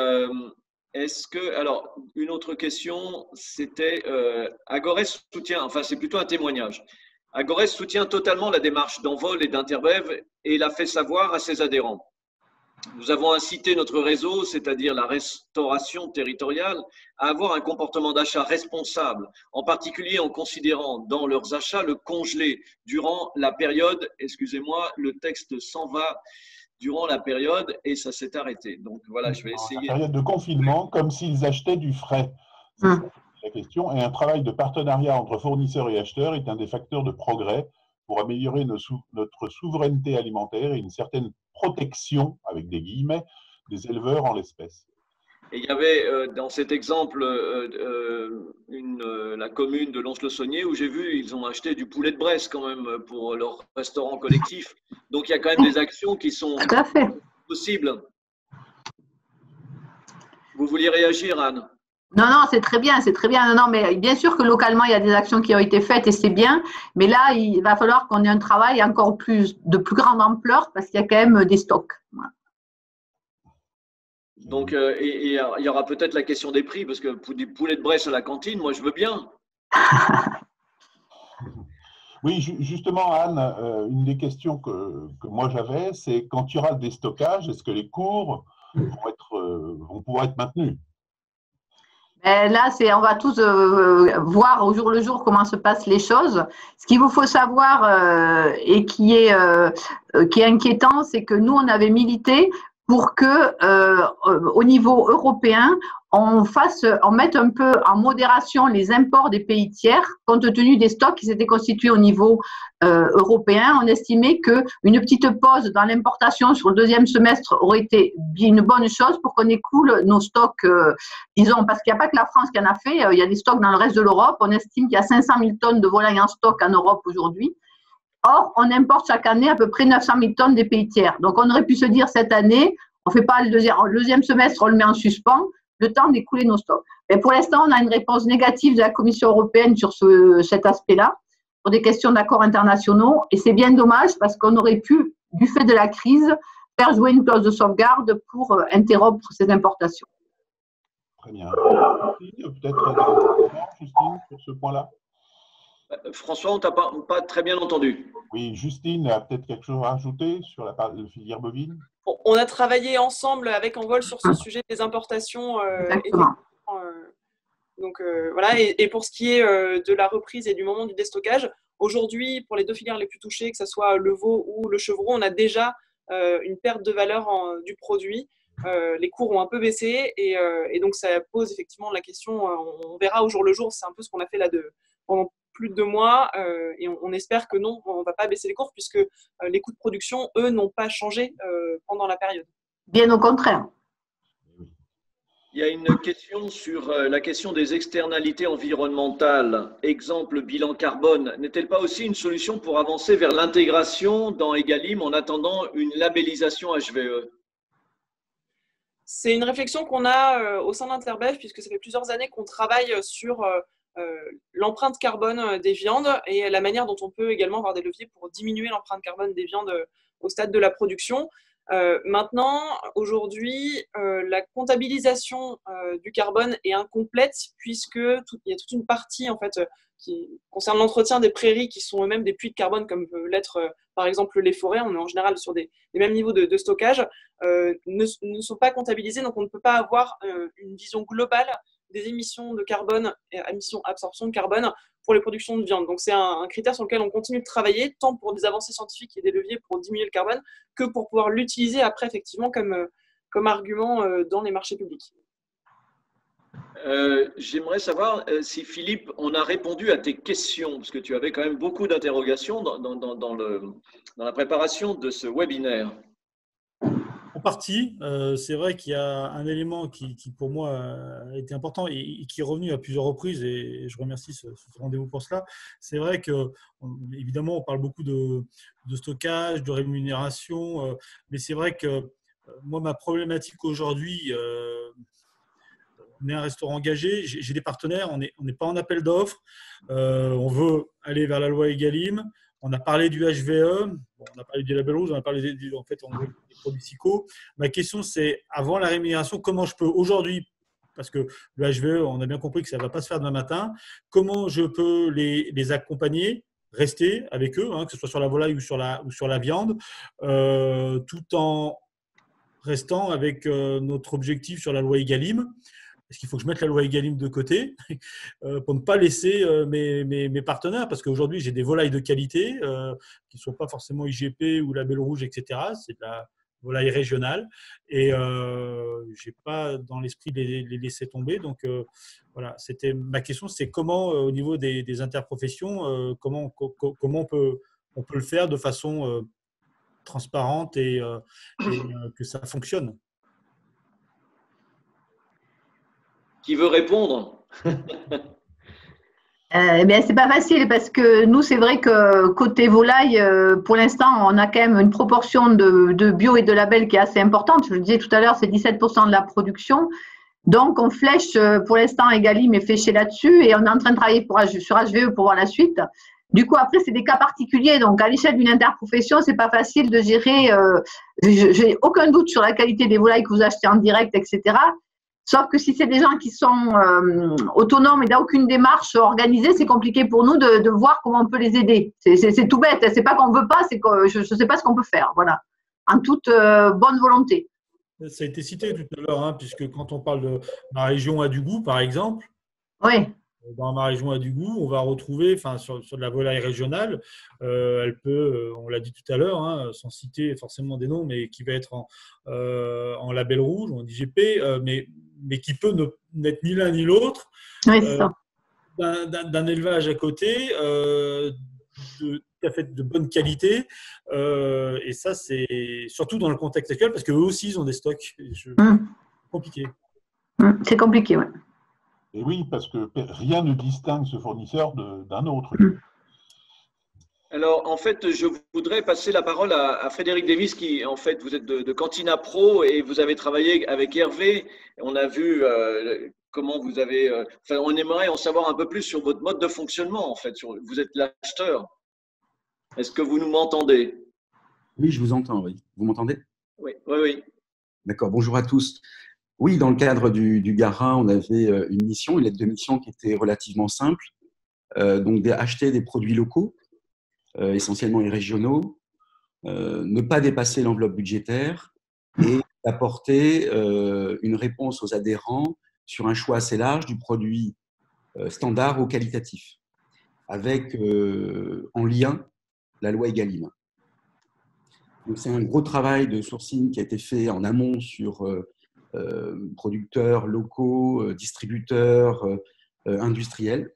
est-ce que, alors, une autre question, c'était Agores soutient, enfin c'est plutôt un témoignage. Agores soutient totalement la démarche d'Envol et d'Interbev et l'a fait savoir à ses adhérents. Nous avons incité notre réseau, c'est-à-dire la restauration territoriale, à avoir un comportement d'achat responsable, en particulier en considérant dans leurs achats le congelé durant la période, excusez-moi, le texte s'en va durant la période et ça s'est arrêté. Donc voilà, je vais essayer. La période de confinement, comme s'ils achetaient du frais. C'est la question. Et un travail de partenariat entre fournisseurs et acheteurs est un des facteurs de progrès pour améliorer notre souveraineté alimentaire et une certaine protection, avec des guillemets, des éleveurs en l'espèce. Et il y avait dans cet exemple la commune de Lons-le-Saunier où j'ai vu ils ont acheté du poulet de Bresse quand même pour leur restaurant collectif. Donc il y a quand même des actions qui sont possibles. Vous vouliez réagir, Anne? Non, c'est très bien, c'est très bien. Non, mais bien sûr que localement, il y a des actions qui ont été faites et c'est bien. Mais là, il va falloir qu'on ait un travail encore de plus grande ampleur parce qu'il y a quand même des stocks. Voilà. Donc, il y aura peut-être la question des prix parce que pour du poulet de Bresse à la cantine, moi, je veux bien. Oui, justement, Anne, une des questions que moi j'avais, c'est quand il y aura des stockages, est-ce que les cours vont pouvoir être maintenus? Là, on va tous voir au jour le jour comment se passent les choses. Ce qu'il vous faut savoir et qui est inquiétant, c'est que nous, on avait milité pour que, au niveau européen, on mette un peu en modération les imports des pays tiers, compte tenu des stocks qui s'étaient constitués au niveau européen. On estimait qu'une petite pause dans l'importation sur le deuxième semestre aurait été une bonne chose pour qu'on écoule nos stocks, disons, parce qu'il n'y a pas que la France qui en a fait, il y a des stocks dans le reste de l'Europe. On estime qu'il y a 500 000 tonnes de volailles en stock en Europe aujourd'hui. Or, on importe chaque année à peu près 900 000 tonnes des pays tiers. Donc, on aurait pu se dire cette année, on ne fait pas le deuxième semestre, on le met en suspens, le temps d'écouler nos stocks. Mais pour l'instant, on a une réponse négative de la Commission européenne sur cet aspect-là. pour des questions d'accords internationaux. Et c'est bien dommage parce qu'on aurait pu, du fait de la crise, faire jouer une clause de sauvegarde pour interrompre ces importations. Très bien. Peut-être Justine, sur ce point-là. François, on ne t'a pas très bien entendu. Oui, Justine a peut-être quelque chose à rajouter sur la filière bovine. On a travaillé ensemble avec Envol sur ce sujet des importations. Donc voilà, et pour ce qui est de la reprise et du moment du déstockage, aujourd'hui, pour les deux filières les plus touchées, que ce soit le veau ou le chevreau, on a déjà une perte de valeur du produit. Les cours ont un peu baissé et donc ça pose effectivement la question, on verra au jour le jour, c'est un peu ce qu'on a fait là pendant plus de 2 mois et on espère que non, on ne va pas baisser les cours puisque les coûts de production, eux, n'ont pas changé pendant la période. Bien au contraire. Il y a une question sur la question des externalités environnementales. Exemple, bilan carbone. N'est-elle pas aussi une solution pour avancer vers l'intégration dans Egalim en attendant une labellisation HVE? C'est une réflexion qu'on a au sein d'Interbev puisque ça fait plusieurs années qu'on travaille sur l'empreinte carbone des viandes et la manière dont on peut également avoir des leviers pour diminuer l'empreinte carbone des viandes au stade de la production. Maintenant, aujourd'hui, la comptabilisation du carbone est incomplète puisque il y a toute une partie en fait qui concerne l'entretien des prairies qui sont eux-mêmes des puits de carbone comme peut l'être par exemple les forêts. On est en général sur les mêmes niveaux de stockage, ne sont pas comptabilisés, donc on ne peut pas avoir une vision globale des émissions de carbone, émissions absorption de carbone pour les productions de viande. Donc c'est un critère sur lequel on continue de travailler, tant pour des avancées scientifiques et des leviers pour diminuer le carbone, que pour pouvoir l'utiliser après effectivement comme argument dans les marchés publics. J'aimerais savoir si Philippe, on a répondu à tes questions, parce que tu avais quand même beaucoup d'interrogations dans la préparation de ce webinaire. En partie, c'est vrai qu'il y a un élément qui pour moi a été important et qui est revenu à plusieurs reprises et je remercie ce rendez-vous pour cela. C'est vrai que, évidemment, on parle beaucoup de stockage, de rémunération, mais c'est vrai que moi, ma problématique aujourd'hui, on est un restaurant engagé, j'ai des partenaires, on n'est pas en appel d'offres, on veut aller vers la loi Egalim. On a parlé du HVE, on a parlé du label rouge, on a parlé des produits psycho. Ma question, c'est avant la rémunération, comment je peux aujourd'hui, parce que le HVE, on a bien compris que ça ne va pas se faire demain matin, comment je peux les accompagner, rester avec eux, que ce soit sur la volaille ou sur la viande, tout en restant avec notre objectif sur la loi Egalim. Est-ce qu'il faut que je mette la loi Egalim de côté pour ne pas laisser mes partenaires? Parce qu'aujourd'hui, j'ai des volailles de qualité qui ne sont pas forcément IGP ou label rouge, etc. C'est de la volaille régionale. Et je n'ai pas dans l'esprit de les laisser tomber. Donc, voilà, c'était ma question. C'est comment, au niveau des interprofessions, comment on peut le faire de façon transparente et que ça fonctionne. Qui veut répondre? C'est pas facile parce que nous, c'est vrai que côté volaille, pour l'instant, on a quand même une proportion de bio et de label qui est assez importante. Je le disais tout à l'heure, c'est 17% de la production. Donc, on flèche pour l'instant Egalim est fléché là-dessus et on est en train de travailler sur HVE pour voir la suite. Du coup, après, c'est des cas particuliers. Donc, à l'échelle d'une interprofession, c'est pas facile de gérer. J'ai aucun doute sur la qualité des volailles que vous achetez en direct, etc. Sauf que si c'est des gens qui sont autonomes et d'aucune aucune démarche organisée, c'est compliqué pour nous de voir comment on peut les aider. C'est tout bête. C'est pas qu'on veut pas, c'est que je ne sais pas ce qu'on peut faire. Voilà, en toute bonne volonté. Ça a été cité tout à l'heure, puisque quand on parle de ma région a du goût, par exemple. Oui. Dans ma région a du goût, on va retrouver, sur de la volaille régionale, elle peut, on l'a dit tout à l'heure, sans citer forcément des noms, mais qui va être en label rouge ou en IGP, mais qui peut n'être ni l'un ni l'autre, oui, d'un élevage à côté, tout à fait de bonne qualité. Et ça, c'est surtout dans le contexte actuel, parce qu'eux aussi, ils ont des stocks. Compliqué. C'est compliqué, oui. Et oui, parce que rien ne distingue ce fournisseur d'un autre. Alors, en fait, je voudrais passer la parole à Frédéric Davis, qui, en fait, vous êtes de Cantina Pro et vous avez travaillé avec Hervé. On a vu comment vous avez… enfin, on aimerait en savoir un peu plus sur votre mode de fonctionnement, en fait. Vous êtes l'acheteur. Est-ce que vous m'entendez? Oui, je vous entends, oui. Vous m'entendez? Oui, oui, oui. D'accord, bonjour à tous. Oui, dans le cadre du GARA, on avait une mission, une lettre de mission qui était relativement simple. Donc, acheter des produits locaux, essentiellement et régionaux, ne pas dépasser l'enveloppe budgétaire et apporter une réponse aux adhérents sur un choix assez large du produit standard ou qualitatif, avec en lien la loi Egalim. Donc, c'est un gros travail de sourcing qui a été fait en amont sur producteurs locaux, distributeurs, industriels,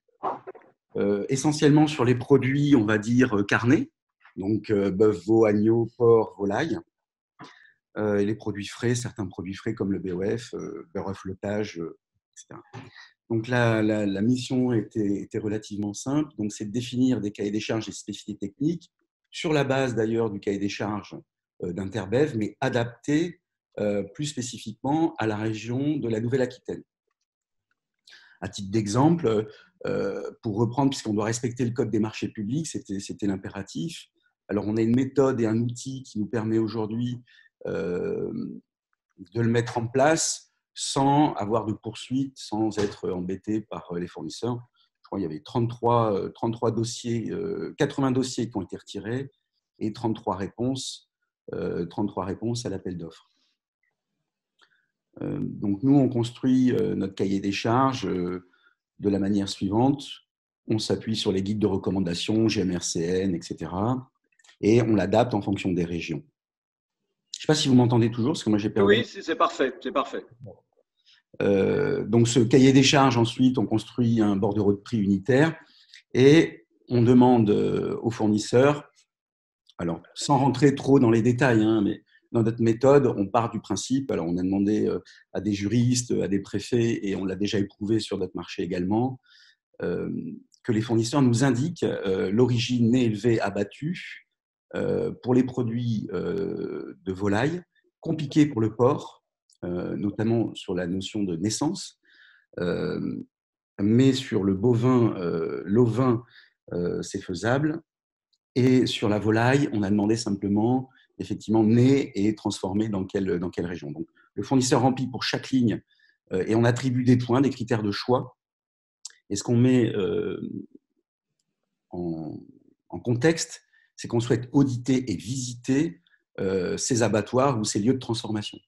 essentiellement sur les produits, on va dire, carnés, donc bœuf, veau, agneau, porc, volaille, et les produits frais, certains produits frais comme le BOF, beurre flottage, etc. Donc la mission était relativement simple, donc c'est de définir des cahiers des charges et spécificités techniques, sur la base d'ailleurs du cahier des charges d'Interbev, mais adapté plus spécifiquement à la région de la Nouvelle-Aquitaine. À titre d'exemple, pour reprendre, puisqu'on doit respecter le code des marchés publics, c'était l'impératif. Alors, on a une méthode et un outil qui nous permet aujourd'hui de le mettre en place sans avoir de poursuite, sans être embêté par les fournisseurs. Je crois qu'il y avait 33 dossiers, 80 dossiers qui ont été retirés et 33 réponses à l'appel d'offres. Donc, nous, on construit notre cahier des charges de la manière suivante. On s'appuie sur les guides de recommandation, GMRCN, etc. Et on l'adapte en fonction des régions. Je ne sais pas si vous m'entendez toujours, parce que moi, j'ai perdu. Oui, c'est parfait, c'est parfait. Donc, ce cahier des charges, ensuite, on construit un bordereau de prix unitaire et on demande aux fournisseurs, alors, sans rentrer trop dans les détails, hein, mais dans notre méthode, on part du principe, alors on a demandé à des juristes, à des préfets, et on l'a déjà éprouvé sur notre marché également, que les fournisseurs nous indiquent l'origine née, élevée, abattue pour les produits de volaille, compliqué pour le porc, notamment sur la notion de naissance, mais sur le bovin, l'ovin, c'est faisable. Et sur la volaille, on a demandé simplement, effectivement, né et transformé dans quelle région. Donc, le fournisseur remplit pour chaque ligne et on attribue des points, des critères de choix. Et ce qu'on met en contexte, c'est qu'on souhaite auditer et visiter ces abattoirs ou ces lieux de transformation.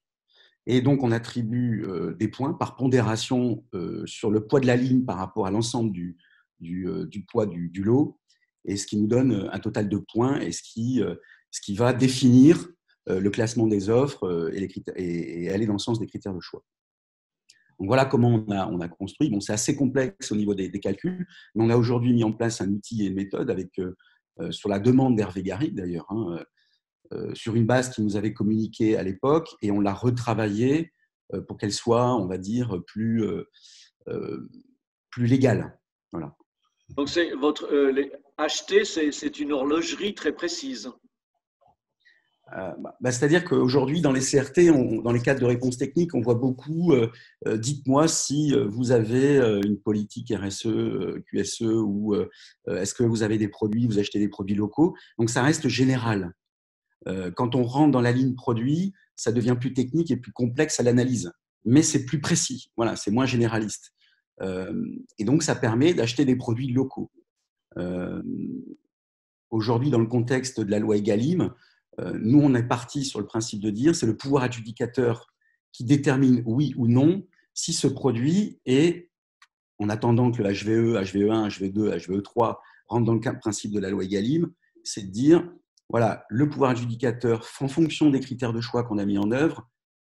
Et donc, on attribue des points par pondération sur le poids de la ligne par rapport à l'ensemble du poids du lot, et ce qui nous donne un total de points et ce qui va définir le classement des offres et aller dans le sens des critères de choix. Donc voilà comment on a construit. Bon, c'est assez complexe au niveau des calculs, mais on a aujourd'hui mis en place un outil et une méthode avec, sur la demande d'Hervé Garrigue d'ailleurs, hein, sur une base qui nous avait communiquée à l'époque, et on l'a retravaillée pour qu'elle soit, on va dire, plus légale. Voilà. Donc, acheter, c'est une horlogerie très précise. C'est-à-dire qu'aujourd'hui, dans les CRT, dans les cadres de réponse technique, on voit beaucoup dites-moi si vous avez une politique RSE, QSE, ou est-ce que vous avez des produits, vous achetez des produits locaux. Donc, ça reste général. Quand on rentre dans la ligne produit, ça devient plus technique et plus complexe à l'analyse. Mais c'est plus précis. Voilà, c'est moins généraliste. Et donc, ça permet d'acheter des produits locaux. Aujourd'hui, dans le contexte de la loi Egalim, nous, on est parti sur le principe de dire c'est le pouvoir adjudicateur qui détermine oui ou non si ce produit est, en attendant que le HVE, HVE1, HVE2, HVE3 rentrent dans le principe de la loi Egalim, c'est de dire, voilà, le pouvoir adjudicateur, en fonction des critères de choix qu'on a mis en œuvre,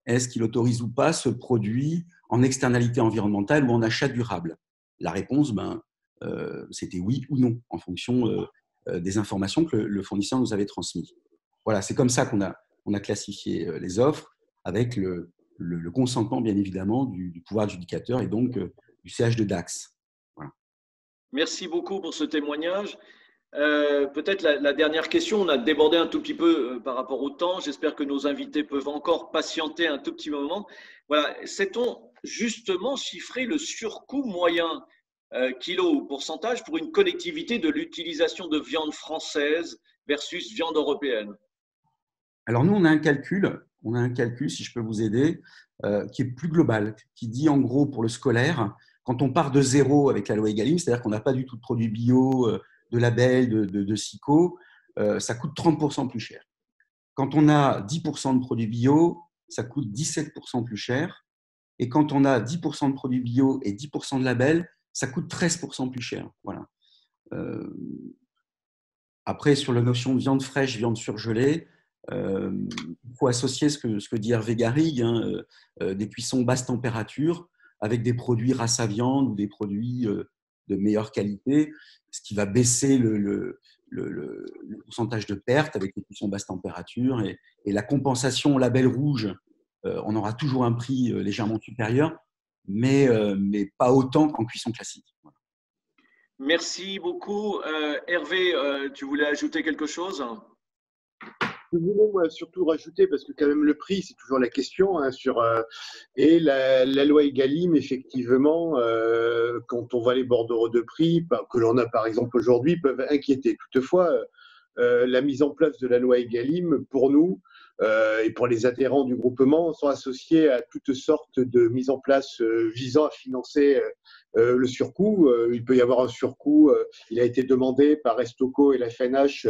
est-ce qu'il autorise ou pas ce produit en externalité environnementale ou en achat durable? La réponse, c'était oui ou non, en fonction des informations que le fournisseur nous avait transmises. Voilà, c'est comme ça qu'on a classifié les offres, avec le consentement, bien évidemment, du pouvoir adjudicateur et donc du CH de Dax. Voilà. Merci beaucoup pour ce témoignage. Peut-être la dernière question, on a débordé un tout petit peu par rapport au temps. J'espère que nos invités peuvent encore patienter un tout petit moment. Voilà, sait-on justement chiffrer le surcoût moyen kilo ou pourcentage pour une collectivité de l'utilisation de viande française versus viande européenne? Alors nous, on a un calcul, si je peux vous aider, qui est plus global, qui dit en gros pour le scolaire, quand on part de zéro avec la loi Egalim, c'est-à-dire qu'on n'a pas du tout de produits bio, de labels, de SICO, ça coûte 30% plus cher. Quand on a 10% de produits bio, ça coûte 17% plus cher. Et quand on a 10% de produits bio et 10% de labels, ça coûte 13% plus cher. Voilà. Après, sur la notion de viande fraîche, viande surgelée, il faut associer ce que dit Hervé Garrigue, des cuissons basse température avec des produits race à viande ou des produits de meilleure qualité, ce qui va baisser le pourcentage de perte avec les cuissons basse température et la compensation au label rouge. On aura toujours un prix légèrement supérieur, mais pas autant qu'en cuisson classique. Voilà. Merci beaucoup. Hervé, tu voulais ajouter quelque chose? Je voulais surtout rajouter, parce que quand même le prix, c'est toujours la question, et la loi Egalim, effectivement, quand on voit les bordereaux de prix, que l'on a par exemple aujourd'hui, peuvent inquiéter. Toutefois, la mise en place de la loi Egalim, pour nous, et pour les adhérents du groupement, sont associés à toutes sortes de mises en place visant à financer le surcoût. Il peut y avoir un surcoût. Il a été demandé par Restauco et la FNH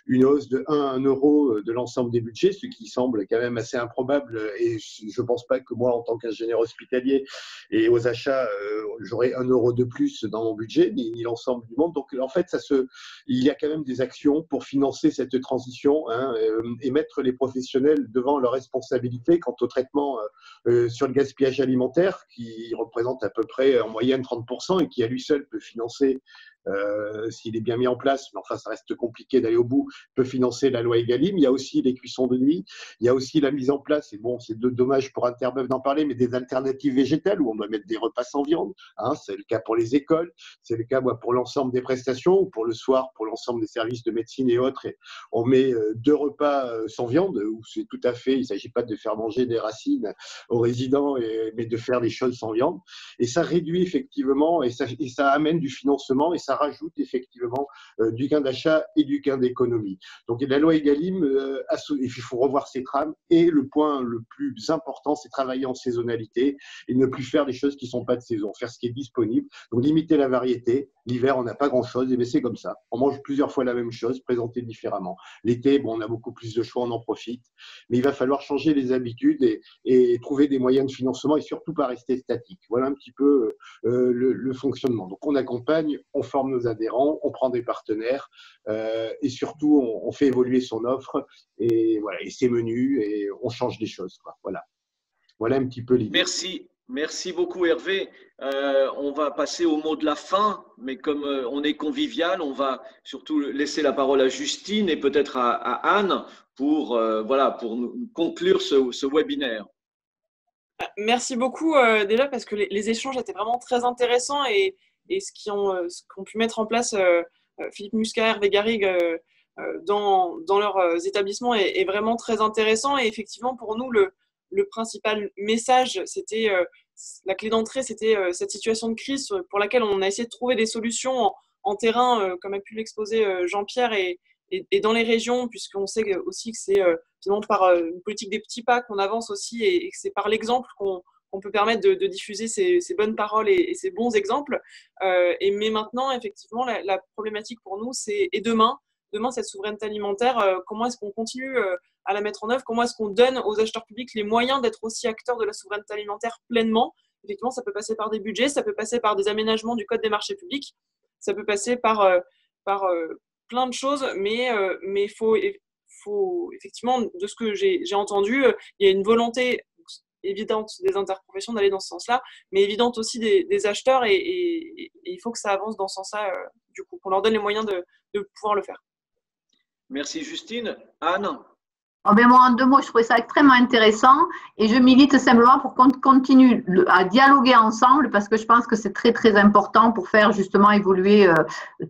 une hausse de 1 euro de l'ensemble des budgets, ce qui semble quand même assez improbable. Et je ne pense pas que moi, en tant qu'ingénieur hospitalier et aux achats, j'aurai 1 euro de plus dans mon budget, ni l'ensemble du monde. Donc, en fait, il y a quand même des actions pour financer cette transition et mettre les professionnels devant leurs responsabilités quant au traitement sur le gaspillage alimentaire, qui représente à peu près en moyenne 30% et qui à lui seul peut financer, s'il est bien mis en place, mais enfin ça reste compliqué d'aller au bout, peut financer la loi Egalim. Il y a aussi les cuissons de nuit, il y a aussi la mise en place, et bon c'est dommage pour Interbev d'en parler, mais des alternatives végétales où on doit mettre des repas sans viande, c'est le cas pour les écoles, c'est le cas pour l'ensemble des prestations, ou pour le soir, pour l'ensemble des services de médecine et autres, et on met 2 repas sans viande, où c'est tout à fait, il ne s'agit pas de faire manger des racines aux résidents, mais de faire les choses sans viande, et ça réduit effectivement, et ça amène du financement, et ça rajoute effectivement du gain d'achat et du gain d'économie. Donc la loi Egalim, il faut revoir ses trames, et le point le plus important, c'est travailler en saisonnalité et ne plus faire des choses qui ne sont pas de saison, faire ce qui est disponible, donc limiter la variété. L'hiver, on n'a pas grand-chose, et bien c'est comme ça. On mange plusieurs fois la même chose, présentée différemment. L'été, on a beaucoup plus de choix, on en profite, mais il va falloir changer les habitudes et trouver des moyens de financement et surtout pas rester statique. Voilà un petit peu le fonctionnement. Donc on accompagne, on forme nos adhérents, on prend des partenaires et surtout on fait évoluer son offre et voilà, et ses menus, et on change des choses, quoi. Voilà un petit peu l'idée. Merci beaucoup Hervé. On va passer au mot de la fin, mais comme on est convivial, on va surtout laisser la parole à Justine et peut-être à Anne pour nous conclure ce webinaire. Merci beaucoup déjà parce que les échanges étaient vraiment très intéressants et ce qu'ont pu mettre en place Philippe Muscat, Hervé Garrigue dans leurs établissements est vraiment très intéressant. Et effectivement, pour nous, le principal message, c'était la clé d'entrée, c'était cette situation de crise pour laquelle on a essayé de trouver des solutions en terrain, comme a pu l'exposer Jean-Pierre, et dans les régions, puisqu'on sait aussi que c'est finalement par une politique des petits pas qu'on avance aussi et que c'est par l'exemple qu'on peut permettre de diffuser ces bonnes paroles et ces bons exemples. Mais maintenant, effectivement, la problématique pour nous, c'est demain, cette souveraineté alimentaire, comment est-ce qu'on continue à la mettre en œuvre? Comment est-ce qu'on donne aux acheteurs publics les moyens d'être aussi acteurs de la souveraineté alimentaire pleinement? Effectivement, ça peut passer par des budgets, ça peut passer par des aménagements du Code des marchés publics, ça peut passer par plein de choses, mais il faut effectivement, de ce que j'ai entendu, il y a une volonté évidente des interprofessions d'aller dans ce sens-là, mais évidente aussi des acheteurs, et il faut que ça avance dans ce sens-là, du coup, qu'on leur donne les moyens de pouvoir le faire. Merci Justine. Anne? Mais moi, en 2 mots, je trouvais ça extrêmement intéressant et je milite simplement pour qu'on continue à dialoguer ensemble parce que je pense que c'est très, très important pour faire justement évoluer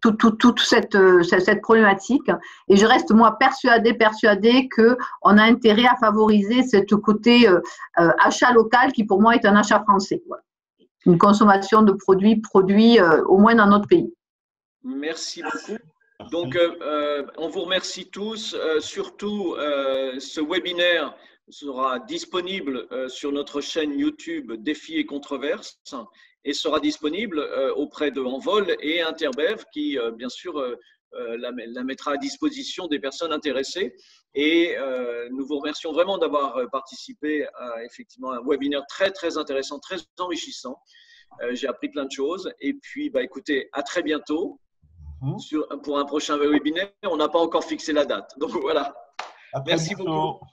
toute cette problématique. Et je reste, moi, persuadée qu'on a intérêt à favoriser ce côté achat local qui, pour moi, est un achat français. Voilà. Une consommation de produits au moins dans notre pays. Merci beaucoup. Donc, on vous remercie tous. Surtout, ce webinaire sera disponible sur notre chaîne YouTube Défis et Controverses et sera disponible auprès de Envol et Interbev qui, bien sûr, la mettra à disposition des personnes intéressées. Et nous vous remercions vraiment d'avoir participé à effectivement un webinaire très, très intéressant, très enrichissant. J'ai appris plein de choses. Et puis, écoutez, à très bientôt. Pour un prochain webinaire, on n'a pas encore fixé la date. Donc voilà. Merci beaucoup.